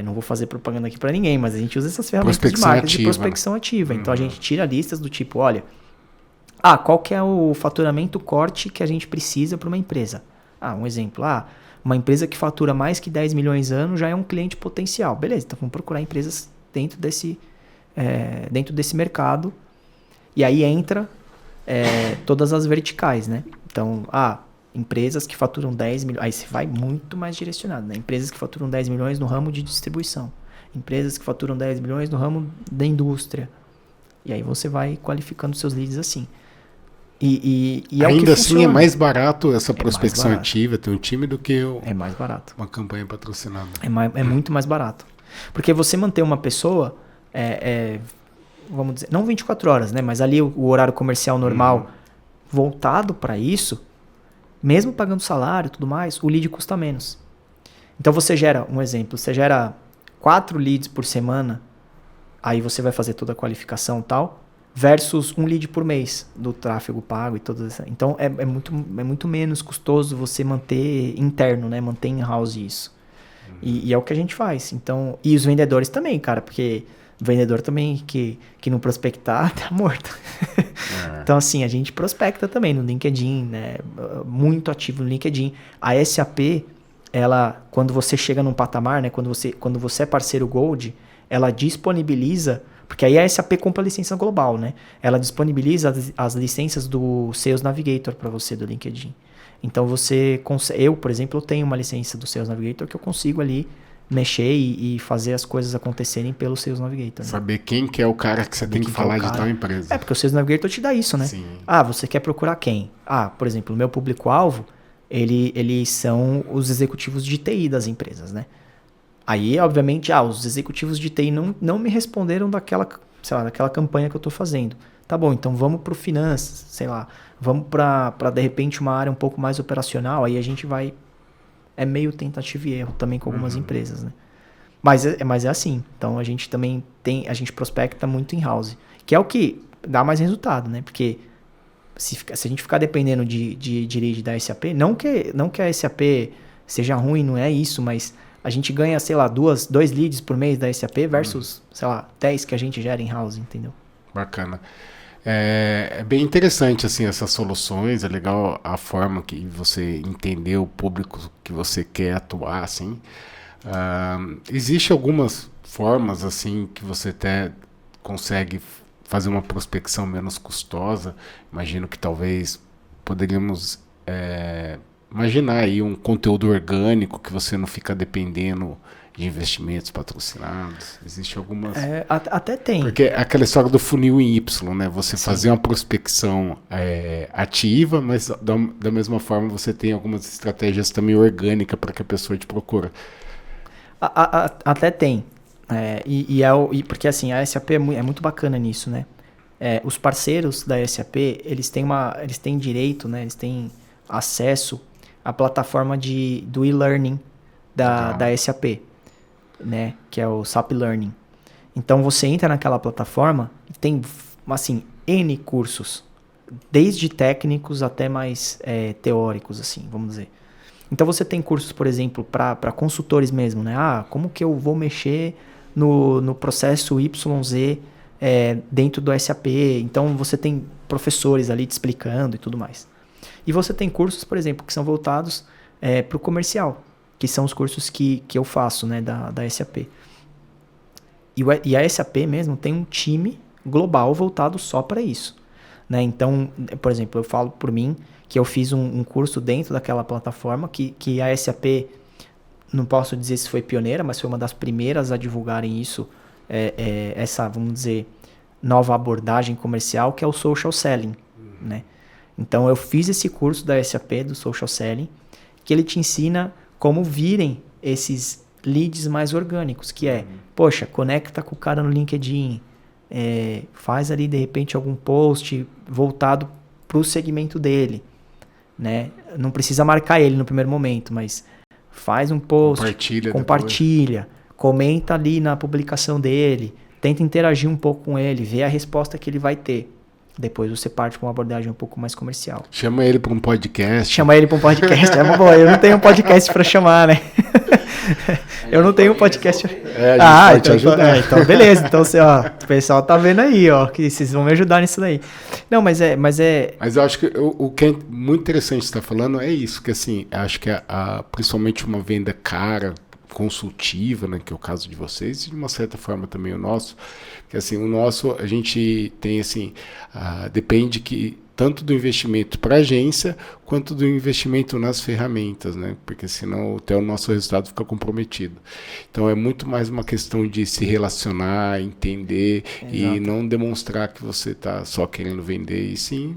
Não vou fazer propaganda aqui para ninguém, mas a gente usa essas ferramentas de marketing de prospecção ativa. Então a gente tira listas do tipo, olha, qual que é o faturamento corte que a gente precisa para uma empresa? Um exemplo, uma empresa que fatura mais que 10 milhões ano já é um cliente potencial. Beleza, então vamos procurar empresas dentro desse mercado, e aí entra todas as verticais, né? Então, empresas que faturam 10 milhões, aí você vai muito mais direcionado, né? Empresas que faturam 10 milhões no ramo de distribuição, empresas que faturam 10 milhões no ramo da indústria, e aí você vai qualificando seus leads assim. E ainda assim é mais barato essa prospecção ativa, ter um time, do que é mais barato. Uma campanha patrocinada. É muito mais barato. Porque você manter uma pessoa, vamos dizer, não 24 horas, né? Mas ali o horário comercial normal voltado para isso, mesmo pagando salário e tudo mais, o lead custa menos. Então você gera, um exemplo, você gera 4 leads por semana, aí você vai fazer toda a qualificação e tal, versus um lead por mês do tráfego pago e todas essas. Então é muito menos custoso você manter interno, né? Manter in-house isso. E é o que a gente faz. Então, e os vendedores também, cara, porque o vendedor também que não prospectar tá morto. Então, assim, a gente prospecta também no LinkedIn, né? Muito ativo no LinkedIn. A SAP, ela, quando você chega num patamar, né? Quando você é parceiro Gold, ela disponibiliza, porque aí a SAP compra a licença global, né? Ela disponibiliza as licenças do Sales Navigator para você do LinkedIn. Então você consegue, eu, por exemplo, eu tenho uma licença do Sales Navigator que eu consigo ali mexer e fazer as coisas acontecerem pelo Sales Navigator. Né? Saber quem que é o cara que você tem que falar de tal empresa. Porque o Sales Navigator te dá isso, né? Sim. Você quer procurar quem? Por exemplo, o meu público-alvo, eles são os executivos de TI das empresas, né? Aí, obviamente, os executivos de TI não me responderam daquela campanha que eu estou fazendo. Tá bom, então vamos para o finanças, sei lá, vamos para de repente uma área um pouco mais operacional, aí a gente vai, é meio tentativa e erro também com algumas empresas, né? Mas é assim, então a gente também a gente prospecta muito in-house, que é o que dá mais resultado, né? Porque se a gente ficar dependendo de lead da SAP, não que a SAP seja ruim, não é isso, mas a gente ganha, sei lá, 2 leads por mês da SAP versus, sei lá, 10 que a gente gera in-house, entendeu? Bacana. É bem interessante assim essas soluções, é legal a forma que você entender o público que você quer atuar, assim. Existe algumas formas assim que você até consegue fazer uma prospecção menos custosa. Imagino que talvez poderíamos imaginar aí um conteúdo orgânico que você não fica dependendo de investimentos patrocinados. Existe algumas. Até tem. Porque aquela história do funil em Y, né? Você Sim. fazer uma prospecção ativa, mas da mesma forma você tem algumas estratégias também orgânicas para que a pessoa te procure. Até tem. Porque assim, a SAP é muito bacana nisso, né? Os parceiros da SAP, eles têm direito, né? Eles têm acesso à plataforma do e-learning da SAP, né? Que é o SAP Learning. Então você entra naquela plataforma e tem, assim, N cursos, desde técnicos até mais teóricos, assim, vamos dizer. Então você tem cursos, por exemplo, para consultores mesmo, né? Como que eu vou mexer no processo YZ dentro do SAP? Então você tem professores ali te explicando e tudo mais. E você tem cursos, por exemplo, que são voltados para o comercial, que são os cursos que eu faço, né, da SAP. E a SAP mesmo tem um time global voltado só para isso, né? Então, por exemplo, eu falo por mim que eu fiz um curso dentro daquela plataforma que a SAP, não posso dizer se foi pioneira, mas foi uma das primeiras a divulgarem isso, essa, vamos dizer, nova abordagem comercial, que é o Social Selling, né? Então, eu fiz esse curso da SAP, do Social Selling, que ele te ensina como virem esses leads mais orgânicos, que poxa, conecta com o cara no LinkedIn, faz ali, de repente, algum post voltado para o segmento dele, né? Não precisa marcar ele no primeiro momento, mas faz um post, compartilha, comenta ali na publicação dele, tenta interagir um pouco com ele, vê a resposta que ele vai ter. Depois você parte para uma abordagem um pouco mais comercial. Chama ele para um podcast. É uma boa. Eu não tenho um podcast para chamar, né? Eu não tenho um podcast. A gente pode te ajudar. Então beleza. Então o pessoal tá vendo aí, ó, que vocês vão me ajudar nisso daí. Não, mas eu acho que o que é muito interessante você estar falando é isso, que assim, acho que principalmente uma venda cara, consultiva, né, que é o caso de vocês, e de uma certa forma também o nosso, que assim, o nosso, a gente tem assim, depende que tanto do investimento para a agência, quanto do investimento nas ferramentas, né, porque senão até o nosso resultado fica comprometido. Então é muito mais uma questão de se relacionar, entender. Exato. E não demonstrar que você está só querendo vender, e sim,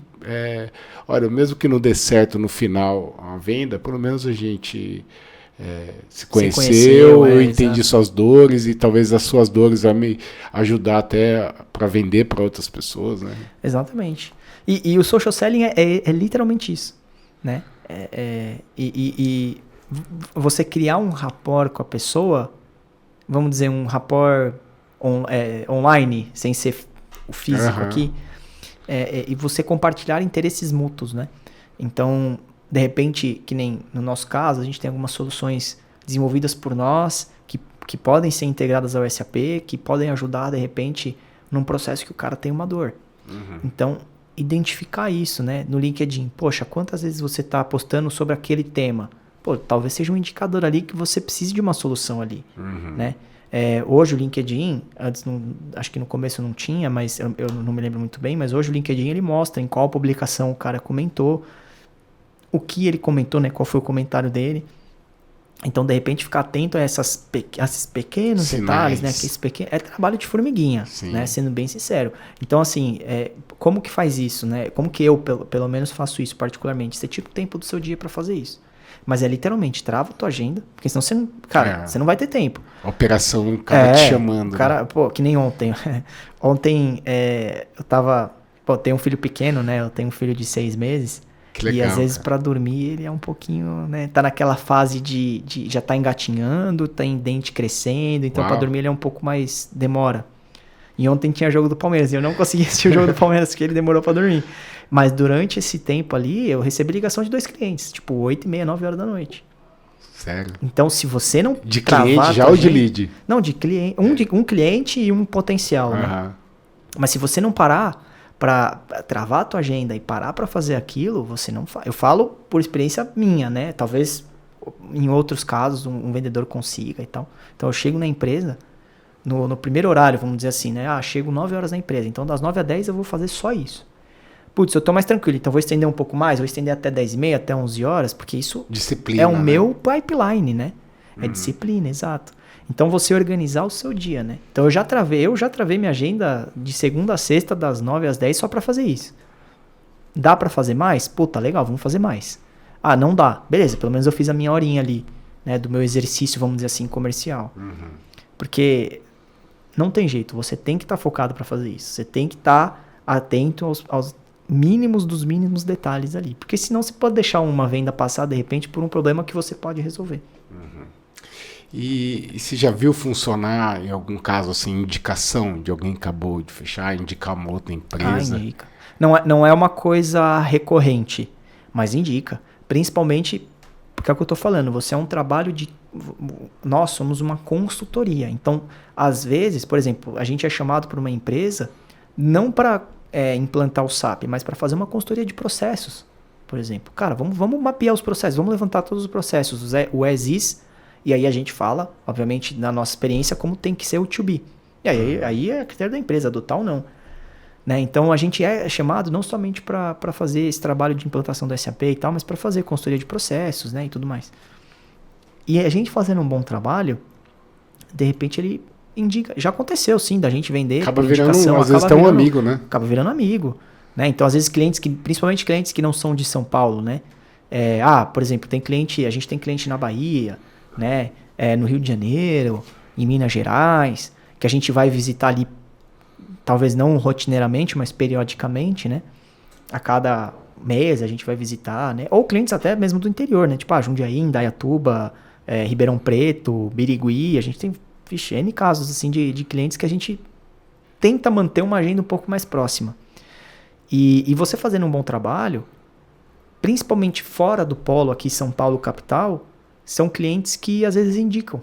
olha, mesmo que não dê certo no final a venda, pelo menos a gente se conheceu, eu entendi suas dores, e talvez as suas dores vão me ajudar até para vender para outras pessoas, né? Exatamente. E o social selling é literalmente isso, né? E você criar um rapport com a pessoa, vamos dizer, um rapport online, sem ser o físico aqui, e você compartilhar interesses mútuos, né? Então, de repente, que nem no nosso caso, a gente tem algumas soluções desenvolvidas por nós que podem ser integradas ao SAP, que podem ajudar, de repente, num processo que o cara tem uma dor. Uhum. Então, identificar isso, né, no LinkedIn. Poxa, quantas vezes você está postando sobre aquele tema? Pô, talvez seja um indicador ali que você precise de uma solução ali, né? Hoje o LinkedIn, antes acho que no começo não tinha, mas eu não me lembro muito bem, mas hoje o LinkedIn ele mostra em qual publicação o cara comentou, o que ele comentou, né? Qual foi o comentário dele. Então, de repente, ficar atento a esses pequenos detalhes, né? É trabalho de formiguinha, né? Sendo bem sincero. Então, assim, como que faz isso, né? Como que eu, pelo menos, faço isso particularmente? Você tira o tempo do seu dia para fazer isso. Mas literalmente, trava a tua agenda, porque senão você não... Cara, você não vai ter tempo. Operação, o cara te chamando. Cara, né? Pô, que nem ontem. Ontem, eu tava... Pô, eu tenho um filho pequeno, né? Eu tenho um filho de 6 meses. Que legal, e às vezes cara, para dormir ele é um pouquinho, né? Tá naquela fase de já tá engatinhando, tem dente crescendo, então para dormir ele é um pouco mais demora. E ontem tinha jogo do Palmeiras e eu não consegui assistir o jogo do Palmeiras porque ele demorou para dormir. Mas durante esse tempo ali eu recebi ligação de 2 clientes, tipo 8h30, 9 horas da noite. Sério? Então se você não de cliente já ou de lead? Não, de cliente, um cliente e um potencial, né? Mas se você não parar para travar a tua agenda e parar para fazer aquilo, você não faz. Eu falo por experiência minha, né? Talvez em outros casos um vendedor consiga e tal. Então eu chego na empresa no primeiro horário, vamos dizer assim, né? Chego 9 horas na empresa, então das 9 a 10 eu vou fazer só isso. Putz, eu tô mais tranquilo, então vou estender um pouco mais, vou estender até 10h30, até 11 horas, porque isso disciplina, é o meu pipeline, né? É disciplina, exato. Então você organizar o seu dia, né? Então eu já travei minha agenda de segunda a sexta, das 9 às 10 só pra fazer isso. Dá pra fazer mais? Puta, legal, vamos fazer mais. Não dá. Beleza, pelo menos eu fiz a minha horinha ali, né? Do meu exercício, vamos dizer assim, comercial. Porque não tem jeito, você tem que estar focado pra fazer isso. Você tem que estar atento aos mínimos dos mínimos detalhes ali. Porque senão você pode deixar uma venda passar, de repente, por um problema que você pode resolver. E você já viu funcionar, em algum caso, assim, indicação de alguém que acabou de fechar, indicar uma outra empresa? Indica. Não é uma coisa recorrente, mas indica. Principalmente, porque é o que eu estou falando, você é um trabalho de... Nós somos uma consultoria. Então, às vezes, por exemplo, a gente é chamado por uma empresa não para implantar o SAP, mas para fazer uma consultoria de processos, por exemplo. Cara, vamos mapear os processos, vamos levantar todos os processos, o as-is. E aí a gente fala, obviamente, na nossa experiência, como tem que ser o to be. E aí é critério da empresa, adotar ou não. Né? Então a gente é chamado não somente para fazer esse trabalho de implantação do SAP e tal, mas para fazer consultoria de processos, né, e tudo mais. E a gente fazendo um bom trabalho, de repente ele indica. Já aconteceu sim, da gente vender. Acaba virando, às vezes, até um amigo, né? Acaba virando amigo. Né? Então, às vezes, principalmente clientes que não são de São Paulo, né? Por exemplo, a gente tem cliente na Bahia, né? No Rio de Janeiro, em Minas Gerais, que a gente vai visitar ali, talvez não rotineiramente, mas periodicamente, né? A cada mês a gente vai visitar, né? Ou clientes até mesmo do interior, né? Tipo, Jundiaí, Indaiatuba, Ribeirão Preto, Birigui. A gente tem N casos assim de clientes que a gente tenta manter uma agenda um pouco mais próxima. E você fazendo um bom trabalho, principalmente fora do polo aqui, São Paulo capital, são clientes que às vezes indicam.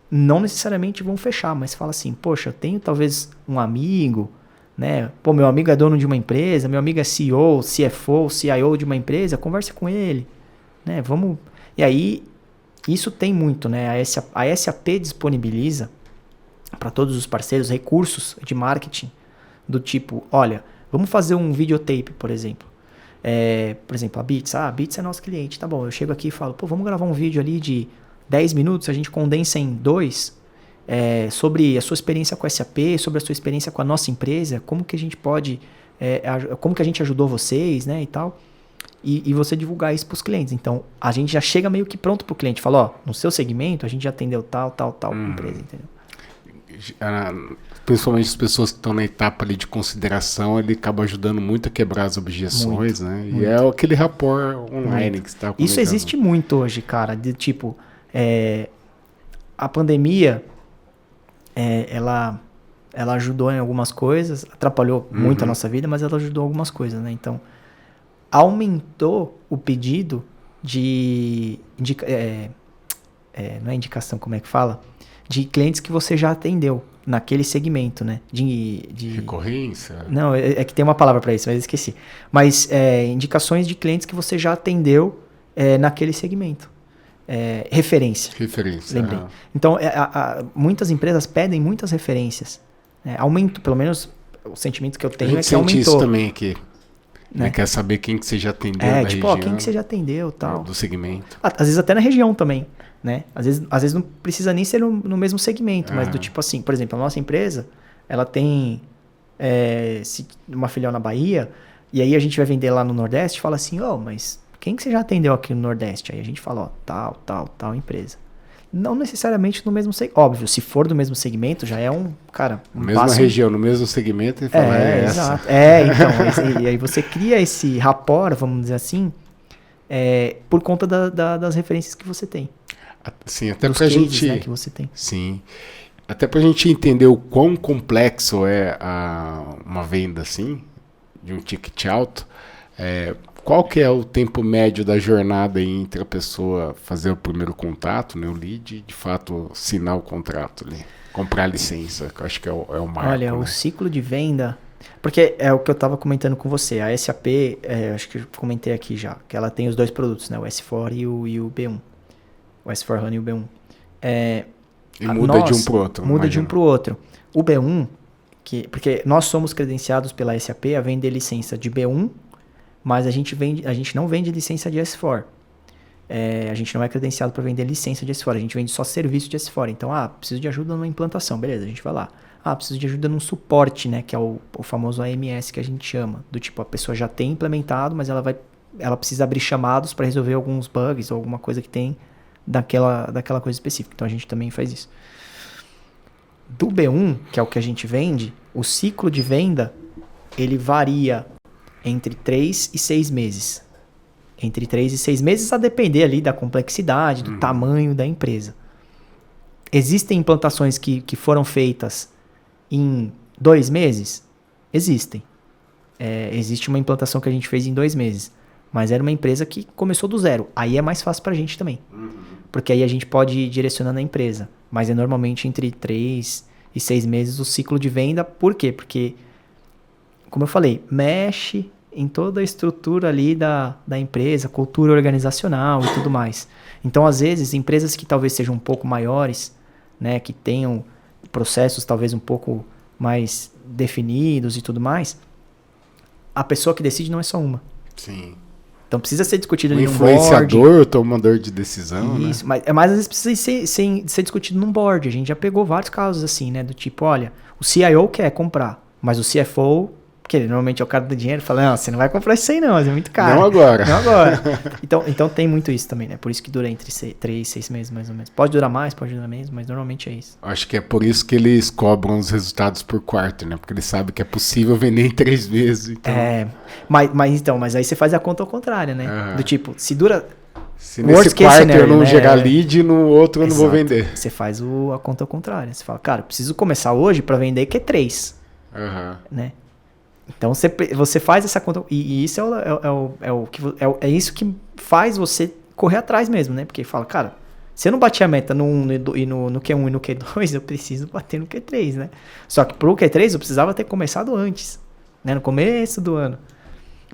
Não necessariamente vão fechar, mas fala assim, poxa, eu tenho talvez um amigo, né? Pô, meu amigo é dono de uma empresa, meu amigo é CEO, CFO, CIO de uma empresa, conversa com ele, né? Vamos... E aí, isso tem muito, né? A SAP disponibiliza para todos os parceiros recursos de marketing do tipo, olha, vamos fazer um videotape, por exemplo. Por exemplo, a Beats. A Beats é nosso cliente, tá bom. Eu chego aqui e falo, vamos gravar um vídeo ali de 10 minutos, a gente condensa em 2, sobre a sua experiência com a SAP, sobre a sua experiência com a nossa empresa, como que a gente pode, como que a gente ajudou vocês, né, e tal. E você divulgar isso para os clientes. Então, a gente já chega meio que pronto para o cliente. Fala, no seu segmento, a gente já atendeu tal empresa, entendeu? Principalmente as pessoas que estão na etapa ali de consideração, ele acaba ajudando muito a quebrar as objeções, né? Muito. E é aquele rapport online que você está comentando. Isso existe muito hoje, cara, de tipo, a pandemia, ela ajudou em algumas coisas, atrapalhou muito a nossa vida, mas ela ajudou em algumas coisas, né? Então, aumentou o pedido não é indicação, como é que fala? De clientes que você já atendeu naquele segmento, né? De recorrência? Não, é que tem uma palavra para isso, mas eu esqueci. Mas indicações de clientes que você já atendeu naquele segmento. Referência. Lembrei. Então, muitas empresas pedem muitas referências. Aumento, pelo menos o sentimento que eu tenho é que aumentou. Isso também aqui. Né? Quer saber quem que você já atendeu da região. Quem que você já atendeu, tal. Do segmento. Às vezes até na região também. Né? Às vezes não precisa nem ser no mesmo segmento, mas do tipo assim, por exemplo, a nossa empresa, ela tem uma filial na Bahia, e aí a gente vai vender lá no Nordeste e fala assim, mas quem que você já atendeu aqui no Nordeste? Aí a gente fala, tal empresa. Não necessariamente no mesmo segmento. Óbvio, se for do mesmo segmento, já é um mesma região, no mesmo segmento, e fala, exato. Então, e aí você cria esse rapport, vamos dizer assim, por conta das referências que você tem. Sim, até pra gente, né, que você tem. Sim. Até pra gente entender o quão complexo é uma venda assim, de um ticket alto, qual que é o tempo médio da jornada entre a pessoa fazer o primeiro contato, né, o lead, e de fato assinar o contrato ali, comprar a licença, que eu acho que é o marco. Olha, né? O ciclo de venda Porque é o que eu estava comentando com você. A SAP, acho que eu comentei aqui já, que ela tem os dois produtos, né? O S4 e o B1. O S4HANA e o B1. E muda de um para o outro. Muda de um para o outro. O B1, porque nós somos credenciados pela SAP a vender licença de B1, mas a gente não vende licença de S4. A gente não é credenciado para vender licença de S4, a gente vende só serviço de S4. Então, preciso de ajuda numa implantação, beleza, a gente vai lá. Preciso de ajuda num suporte, né, que é o famoso AMS que a gente chama. Do tipo, a pessoa já tem implementado, mas ela precisa abrir chamados para resolver alguns bugs ou alguma coisa que tem daquela coisa específica. Então, a gente também faz isso. Do B1, que é o que a gente vende, o ciclo de venda, ele varia entre 3 e 6 meses. Entre 3 e 6 meses a depender ali da complexidade, do tamanho da empresa. Existem implantações que foram feitas em 2 meses? Existem. Existe uma implantação que a gente fez em 2 meses. Mas era uma empresa que começou do zero. Aí é mais fácil pra gente também. Porque aí a gente pode ir direcionando a empresa. Mas é normalmente entre 3 e 6 meses o ciclo de venda. Por quê? Porque, como eu falei, mexe em toda a estrutura ali da empresa, cultura organizacional e tudo mais. Então, às vezes, empresas que talvez sejam um pouco maiores, né, que tenham processos talvez um pouco mais definidos e tudo mais, a pessoa que decide não é só uma. Sim. Então precisa ser discutido ali num board. O influenciador, o tomador de decisão, isso, né? Mas às vezes precisa ser discutido num board. A gente já pegou vários casos assim, né? Do tipo, olha, o CIO quer comprar, mas o CFO, que ele normalmente é o cara do dinheiro, fala, não, você não vai comprar isso aí não, é muito caro. Não agora. Não agora. Então tem muito isso também, né? Por isso que dura entre 3 e 6 meses, mais ou menos. Pode durar mais, pode durar menos, mas normalmente é isso. Acho que é por isso que eles cobram os resultados por quarto, né? Porque eles sabem que é possível vender em 3 meses. Então... Mas aí você faz a conta ao contrário, né? Do tipo, se dura... Se nesse quarto eu não gerar lead, no outro eu não vou vender. Você faz a conta ao contrário. Você fala, cara, preciso começar hoje para vender que é 3. Né? Então você faz essa conta e isso é isso que faz você correr atrás mesmo, né? Porque fala, cara, se eu não bati a meta no 1 e no Q1 e no Q2, eu preciso bater no Q3, né? Só que pro Q3 eu precisava ter começado antes, né? No começo do ano.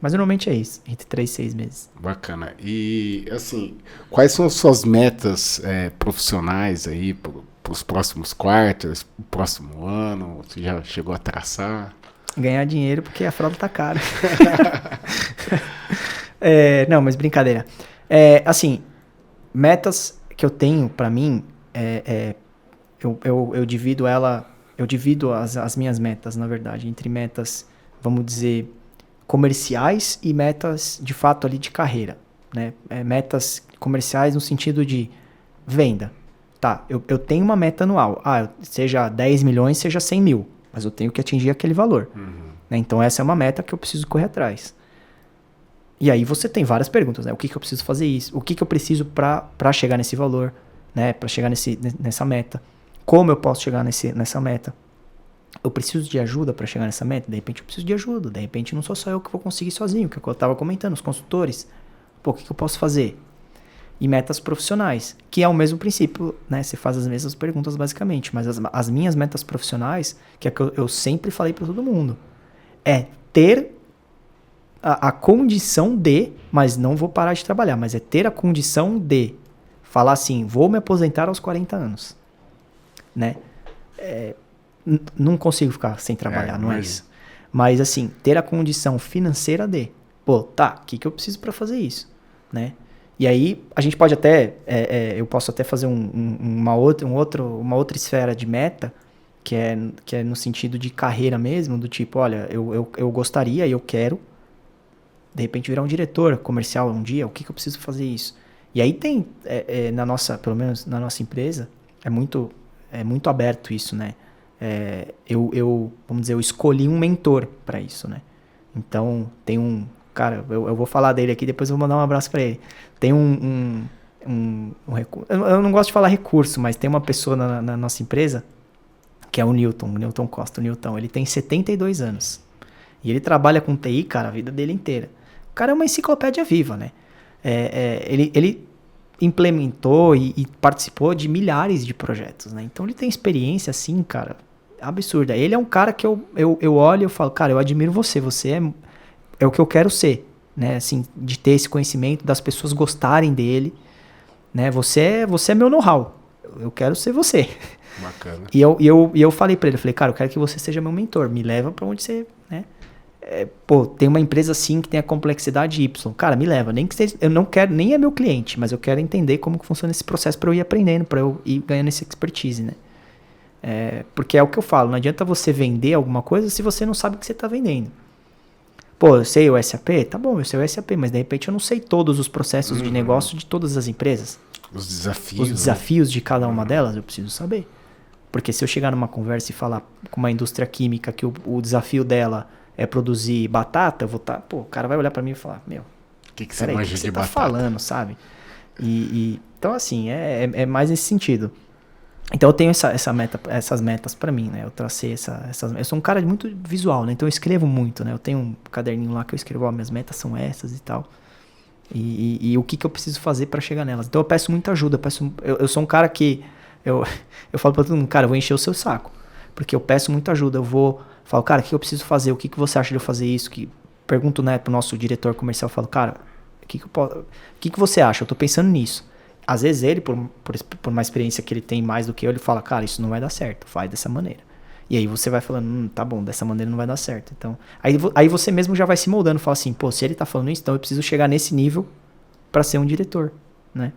Mas normalmente é isso, entre 3 e 6 meses. Bacana. E assim, quais são as suas metas profissionais aí para os próximos quartos, o próximo ano? Você já chegou a traçar? Ganhar dinheiro porque a fralda tá cara. Não, mas brincadeira. Assim, metas que eu tenho pra mim, eu divido as minhas metas, na verdade, entre metas, vamos dizer, comerciais e metas, de fato, ali de carreira, né? Metas comerciais no sentido de venda. Tá, eu tenho uma meta anual. Seja 10 milhões, seja 100 mil. Mas eu tenho que atingir aquele valor. Né? Então, essa é uma meta que eu preciso correr atrás. E aí você tem várias perguntas, né? O que eu preciso fazer isso? O que eu preciso para chegar nesse valor? Né? Para chegar nessa meta? Como eu posso chegar nessa meta? Eu preciso de ajuda para chegar nessa meta? De repente eu preciso de ajuda. De repente não sou só eu que vou conseguir sozinho, que eu estava comentando, os consultores. Pô, o que eu posso fazer? E metas profissionais, que é o mesmo princípio, né? Você faz as mesmas perguntas basicamente, mas as minhas metas profissionais, que é que eu sempre falei para todo mundo, é ter a condição de, mas não vou parar de trabalhar, mas é ter a condição de falar assim, vou me aposentar aos 40 anos, né? Não consigo ficar sem trabalhar, não é isso. Mas assim, ter a condição financeira de, pô, tá, o que eu preciso para fazer isso, né? E aí, a gente pode até, eu posso até fazer uma outra esfera de meta, que é no sentido de carreira mesmo, do tipo, olha, eu gostaria e eu quero, de repente, virar um diretor comercial um dia, o que eu preciso fazer isso? E aí tem, pelo menos na nossa empresa, é muito aberto isso, né? Vamos dizer, eu escolhi um mentor para isso, né? Então, tem um... Cara, eu vou falar dele aqui, depois eu vou mandar um abraço pra ele. Tem um recurso. Eu não gosto de falar recurso, mas tem uma pessoa na nossa empresa, que é o Newton Costa. O Newton, ele tem 72 anos. E ele trabalha com TI, cara, a vida dele inteira. O cara é uma enciclopédia viva, né? Ele implementou e participou de milhares de projetos, né? Então ele tem experiência, assim, cara, absurda. Ele é um cara que eu olho e eu falo, cara, eu admiro você. Você é o que eu quero ser, né? Assim, de ter esse conhecimento, das pessoas gostarem dele, né? Você é meu know-how. Eu quero ser você. Bacana. E eu falei pra ele, eu falei, cara, eu quero que você seja meu mentor. Me leva pra onde você, né? Tem uma empresa assim que tem a complexidade Y. Cara, me leva. Nem que seja, eu não quero, nem é meu cliente, mas eu quero entender como que funciona esse processo pra eu ir aprendendo, pra eu ir ganhando essa expertise, né? Porque é o que eu falo, não adianta você vender alguma coisa se você não sabe o que você tá vendendo. Eu sei o SAP? Tá bom, eu sei o SAP, mas de repente eu não sei todos os processos de negócio de todas as empresas. Os desafios. Os desafios de cada uma delas, eu preciso saber. Porque se eu chegar numa conversa e falar com uma indústria química que o desafio dela é produzir batata, eu vou estar... o cara vai olhar pra mim e falar, meu... O que você manja de batata? Tá falando, sabe? Então, assim, é mais nesse sentido. Então, eu tenho essas metas pra mim, né? Eu tracei eu sou um cara muito visual, né? Então, eu escrevo muito, né? Eu tenho um caderninho lá que eu escrevo, minhas metas são essas e tal. E o que eu preciso fazer pra chegar nelas. Então, eu peço muita ajuda. Eu sou um cara que... Eu falo pra todo mundo, cara, eu vou encher o seu saco. Porque eu peço muita ajuda. Falo, cara, o que eu preciso fazer? O que você acha de eu fazer isso? Pergunto, né, pro nosso diretor comercial, falo, cara, o que você acha? Eu tô pensando nisso. Às vezes ele, por uma experiência que ele tem mais do que eu, ele fala, cara, isso não vai dar certo, faz dessa maneira. E aí você vai falando, tá bom, dessa maneira não vai dar certo. Então, aí você mesmo já vai se moldando, fala assim, se ele tá falando isso, então eu preciso chegar nesse nível pra ser um diretor, né?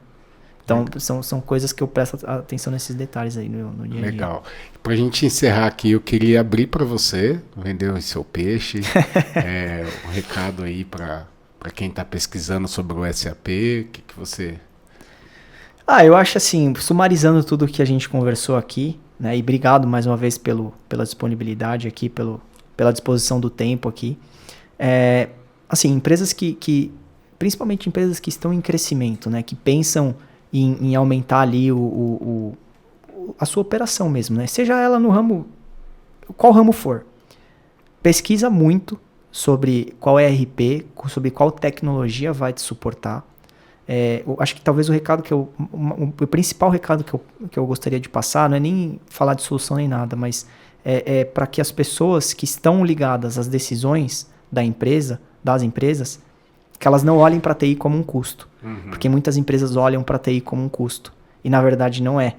Então, são coisas que eu presto atenção nesses detalhes aí no dia a dia. Legal. Pra gente encerrar aqui, eu queria abrir para você, vender o seu peixe, um recado aí para quem tá pesquisando sobre o SAP, o que você... Eu acho assim, sumarizando tudo que a gente conversou aqui, né, e obrigado mais uma vez pela disponibilidade aqui, pela disposição do tempo aqui. Assim, empresas principalmente empresas que estão em crescimento, né, que pensam em aumentar ali a sua operação mesmo, né? Seja ela no ramo, qual ramo for. Pesquisa muito sobre qual ERP, sobre qual tecnologia vai te suportar. Eu acho que talvez o principal recado que eu gostaria de passar não é nem falar de solução nem nada, mas é para que as pessoas que estão ligadas às decisões das empresas, que elas não olhem para a TI como um custo. Porque muitas empresas olham para a TI como um custo. E na verdade não é.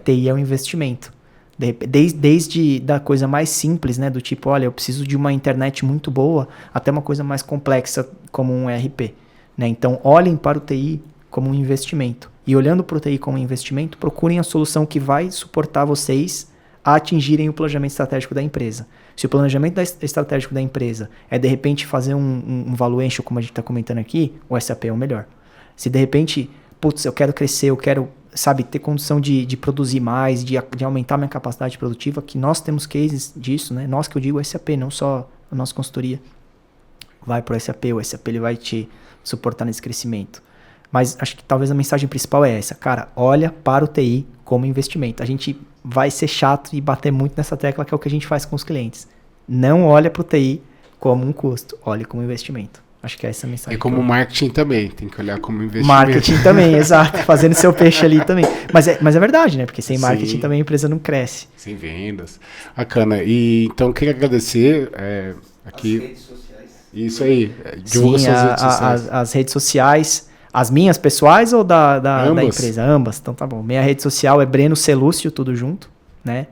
TI é um investimento. Desde da coisa mais simples, né? Do tipo, olha, eu preciso de uma internet muito boa, até uma coisa mais complexa como um ERP. Né? Então, olhem para o TI como um investimento. E olhando para o TI como um investimento, procurem a solução que vai suportar vocês a atingirem o planejamento estratégico da empresa. Se o planejamento estratégico da empresa é, de repente, fazer um valuation, como a gente está comentando aqui, o SAP é o melhor. Se, de repente, eu quero crescer, eu quero, ter condição de produzir mais, de aumentar minha capacidade produtiva, que nós temos cases disso, né? Nós que eu digo SAP, não só a nossa consultoria. Vai para o SAP ele vai te suportar nesse crescimento. Mas acho que talvez a mensagem principal é essa. Cara, olha para o TI como investimento. A gente vai ser chato e bater muito nessa tecla, que é o que a gente faz com os clientes. Não olha para o TI como um custo, olhe como investimento. Acho que é essa a mensagem. E como marketing também, tem que olhar como investimento. Marketing também, exato. Fazendo seu peixe ali também. Mas é verdade, né? Porque sem marketing também a empresa não cresce. Sem vendas. Bacana. E então queria agradecer aqui. As redes sociais. Isso aí. Divulga suas redes sociais. As redes sociais. As minhas pessoais ou da empresa? Ambas. Então tá bom. Minha rede social é Breno Celúcio, tudo junto, né?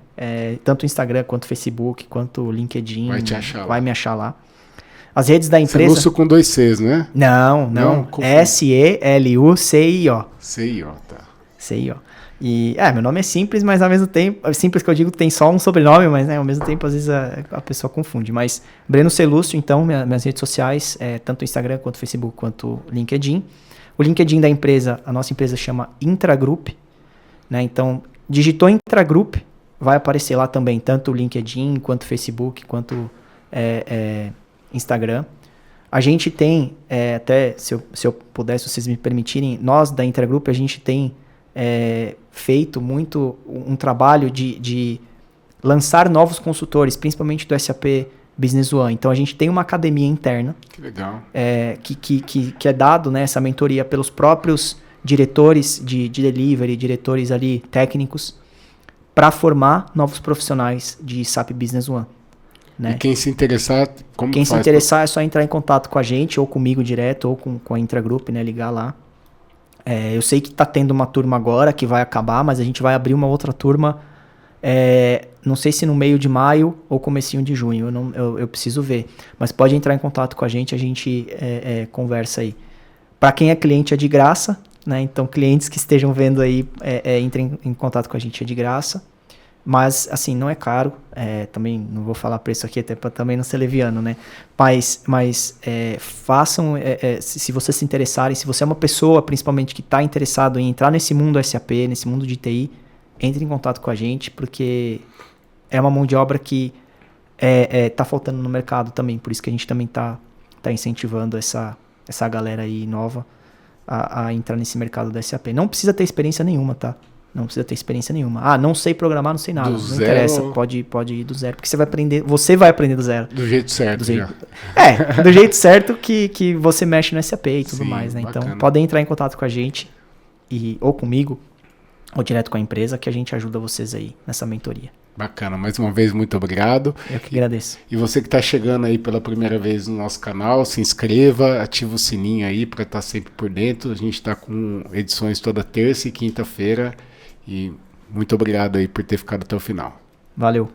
Tanto Instagram, quanto Facebook, quanto LinkedIn. Vai me achar lá. As redes da empresa... Celúcio com 2 Cs, né? Não. S-E-L-U-C-I-O. C-I-O, tá. C-I-O. E, meu nome é simples, mas ao mesmo tempo... É simples que eu digo que tem só um sobrenome, mas ao mesmo tempo às vezes a pessoa confunde. Mas Breno Celúcio, então, minhas redes sociais, tanto Instagram, quanto Facebook, quanto LinkedIn. O LinkedIn da empresa, a nossa empresa chama Intragroup, né? Então, digitou Intragroup, vai aparecer lá também, tanto o LinkedIn, quanto Facebook, quanto Instagram. A gente tem, até se eu pudesse, se vocês me permitirem, nós da Intragroup, a gente tem feito muito um trabalho de lançar novos consultores, principalmente do SAP Business One. Então, a gente tem uma academia interna. Que legal. Que é dado, né, essa mentoria pelos próprios diretores de delivery, diretores ali técnicos, para formar novos profissionais de SAP Business One. Né? E quem se interessar, como Quem faz? se interessar é só entrar em contato com a gente, ou comigo direto, ou com a Intragroup, né? Ligar lá. Eu sei que está tendo uma turma agora que vai acabar, mas a gente vai abrir uma outra turma, não sei se no meio de maio ou comecinho de junho, eu preciso ver. Mas pode entrar em contato com a gente conversa aí. Para quem é cliente é de graça, né? Então clientes que estejam vendo aí, entrem em contato com a gente, é de graça. Mas, assim, não é caro. Também não vou falar preço aqui, até para também não ser leviano, né? Mas façam, se vocês se interessarem, se você é uma pessoa, principalmente, que está interessado em entrar nesse mundo SAP, nesse mundo de TI, entre em contato com a gente, porque é uma mão de obra que tá faltando no mercado também. Por isso que a gente também tá incentivando essa galera aí nova a entrar nesse mercado da SAP. Não precisa ter experiência nenhuma, tá? Não precisa ter experiência nenhuma. Não sei programar, não sei nada. Não interessa, pode ir do zero. Porque você vai aprender do zero. Do jeito certo. Do jeito certo que você mexe no SAP e tudo mais, né? Bacana. Então, podem entrar em contato com a gente, ou comigo, ou direto com a empresa, que a gente ajuda vocês aí nessa mentoria. Bacana. Mais uma vez, muito obrigado. Eu que agradeço. E você que está chegando aí pela primeira vez no nosso canal, se inscreva, ativa o sininho aí para estar sempre por dentro. A gente está com edições toda terça e quinta-feira. E muito obrigado aí por ter ficado até o final. Valeu.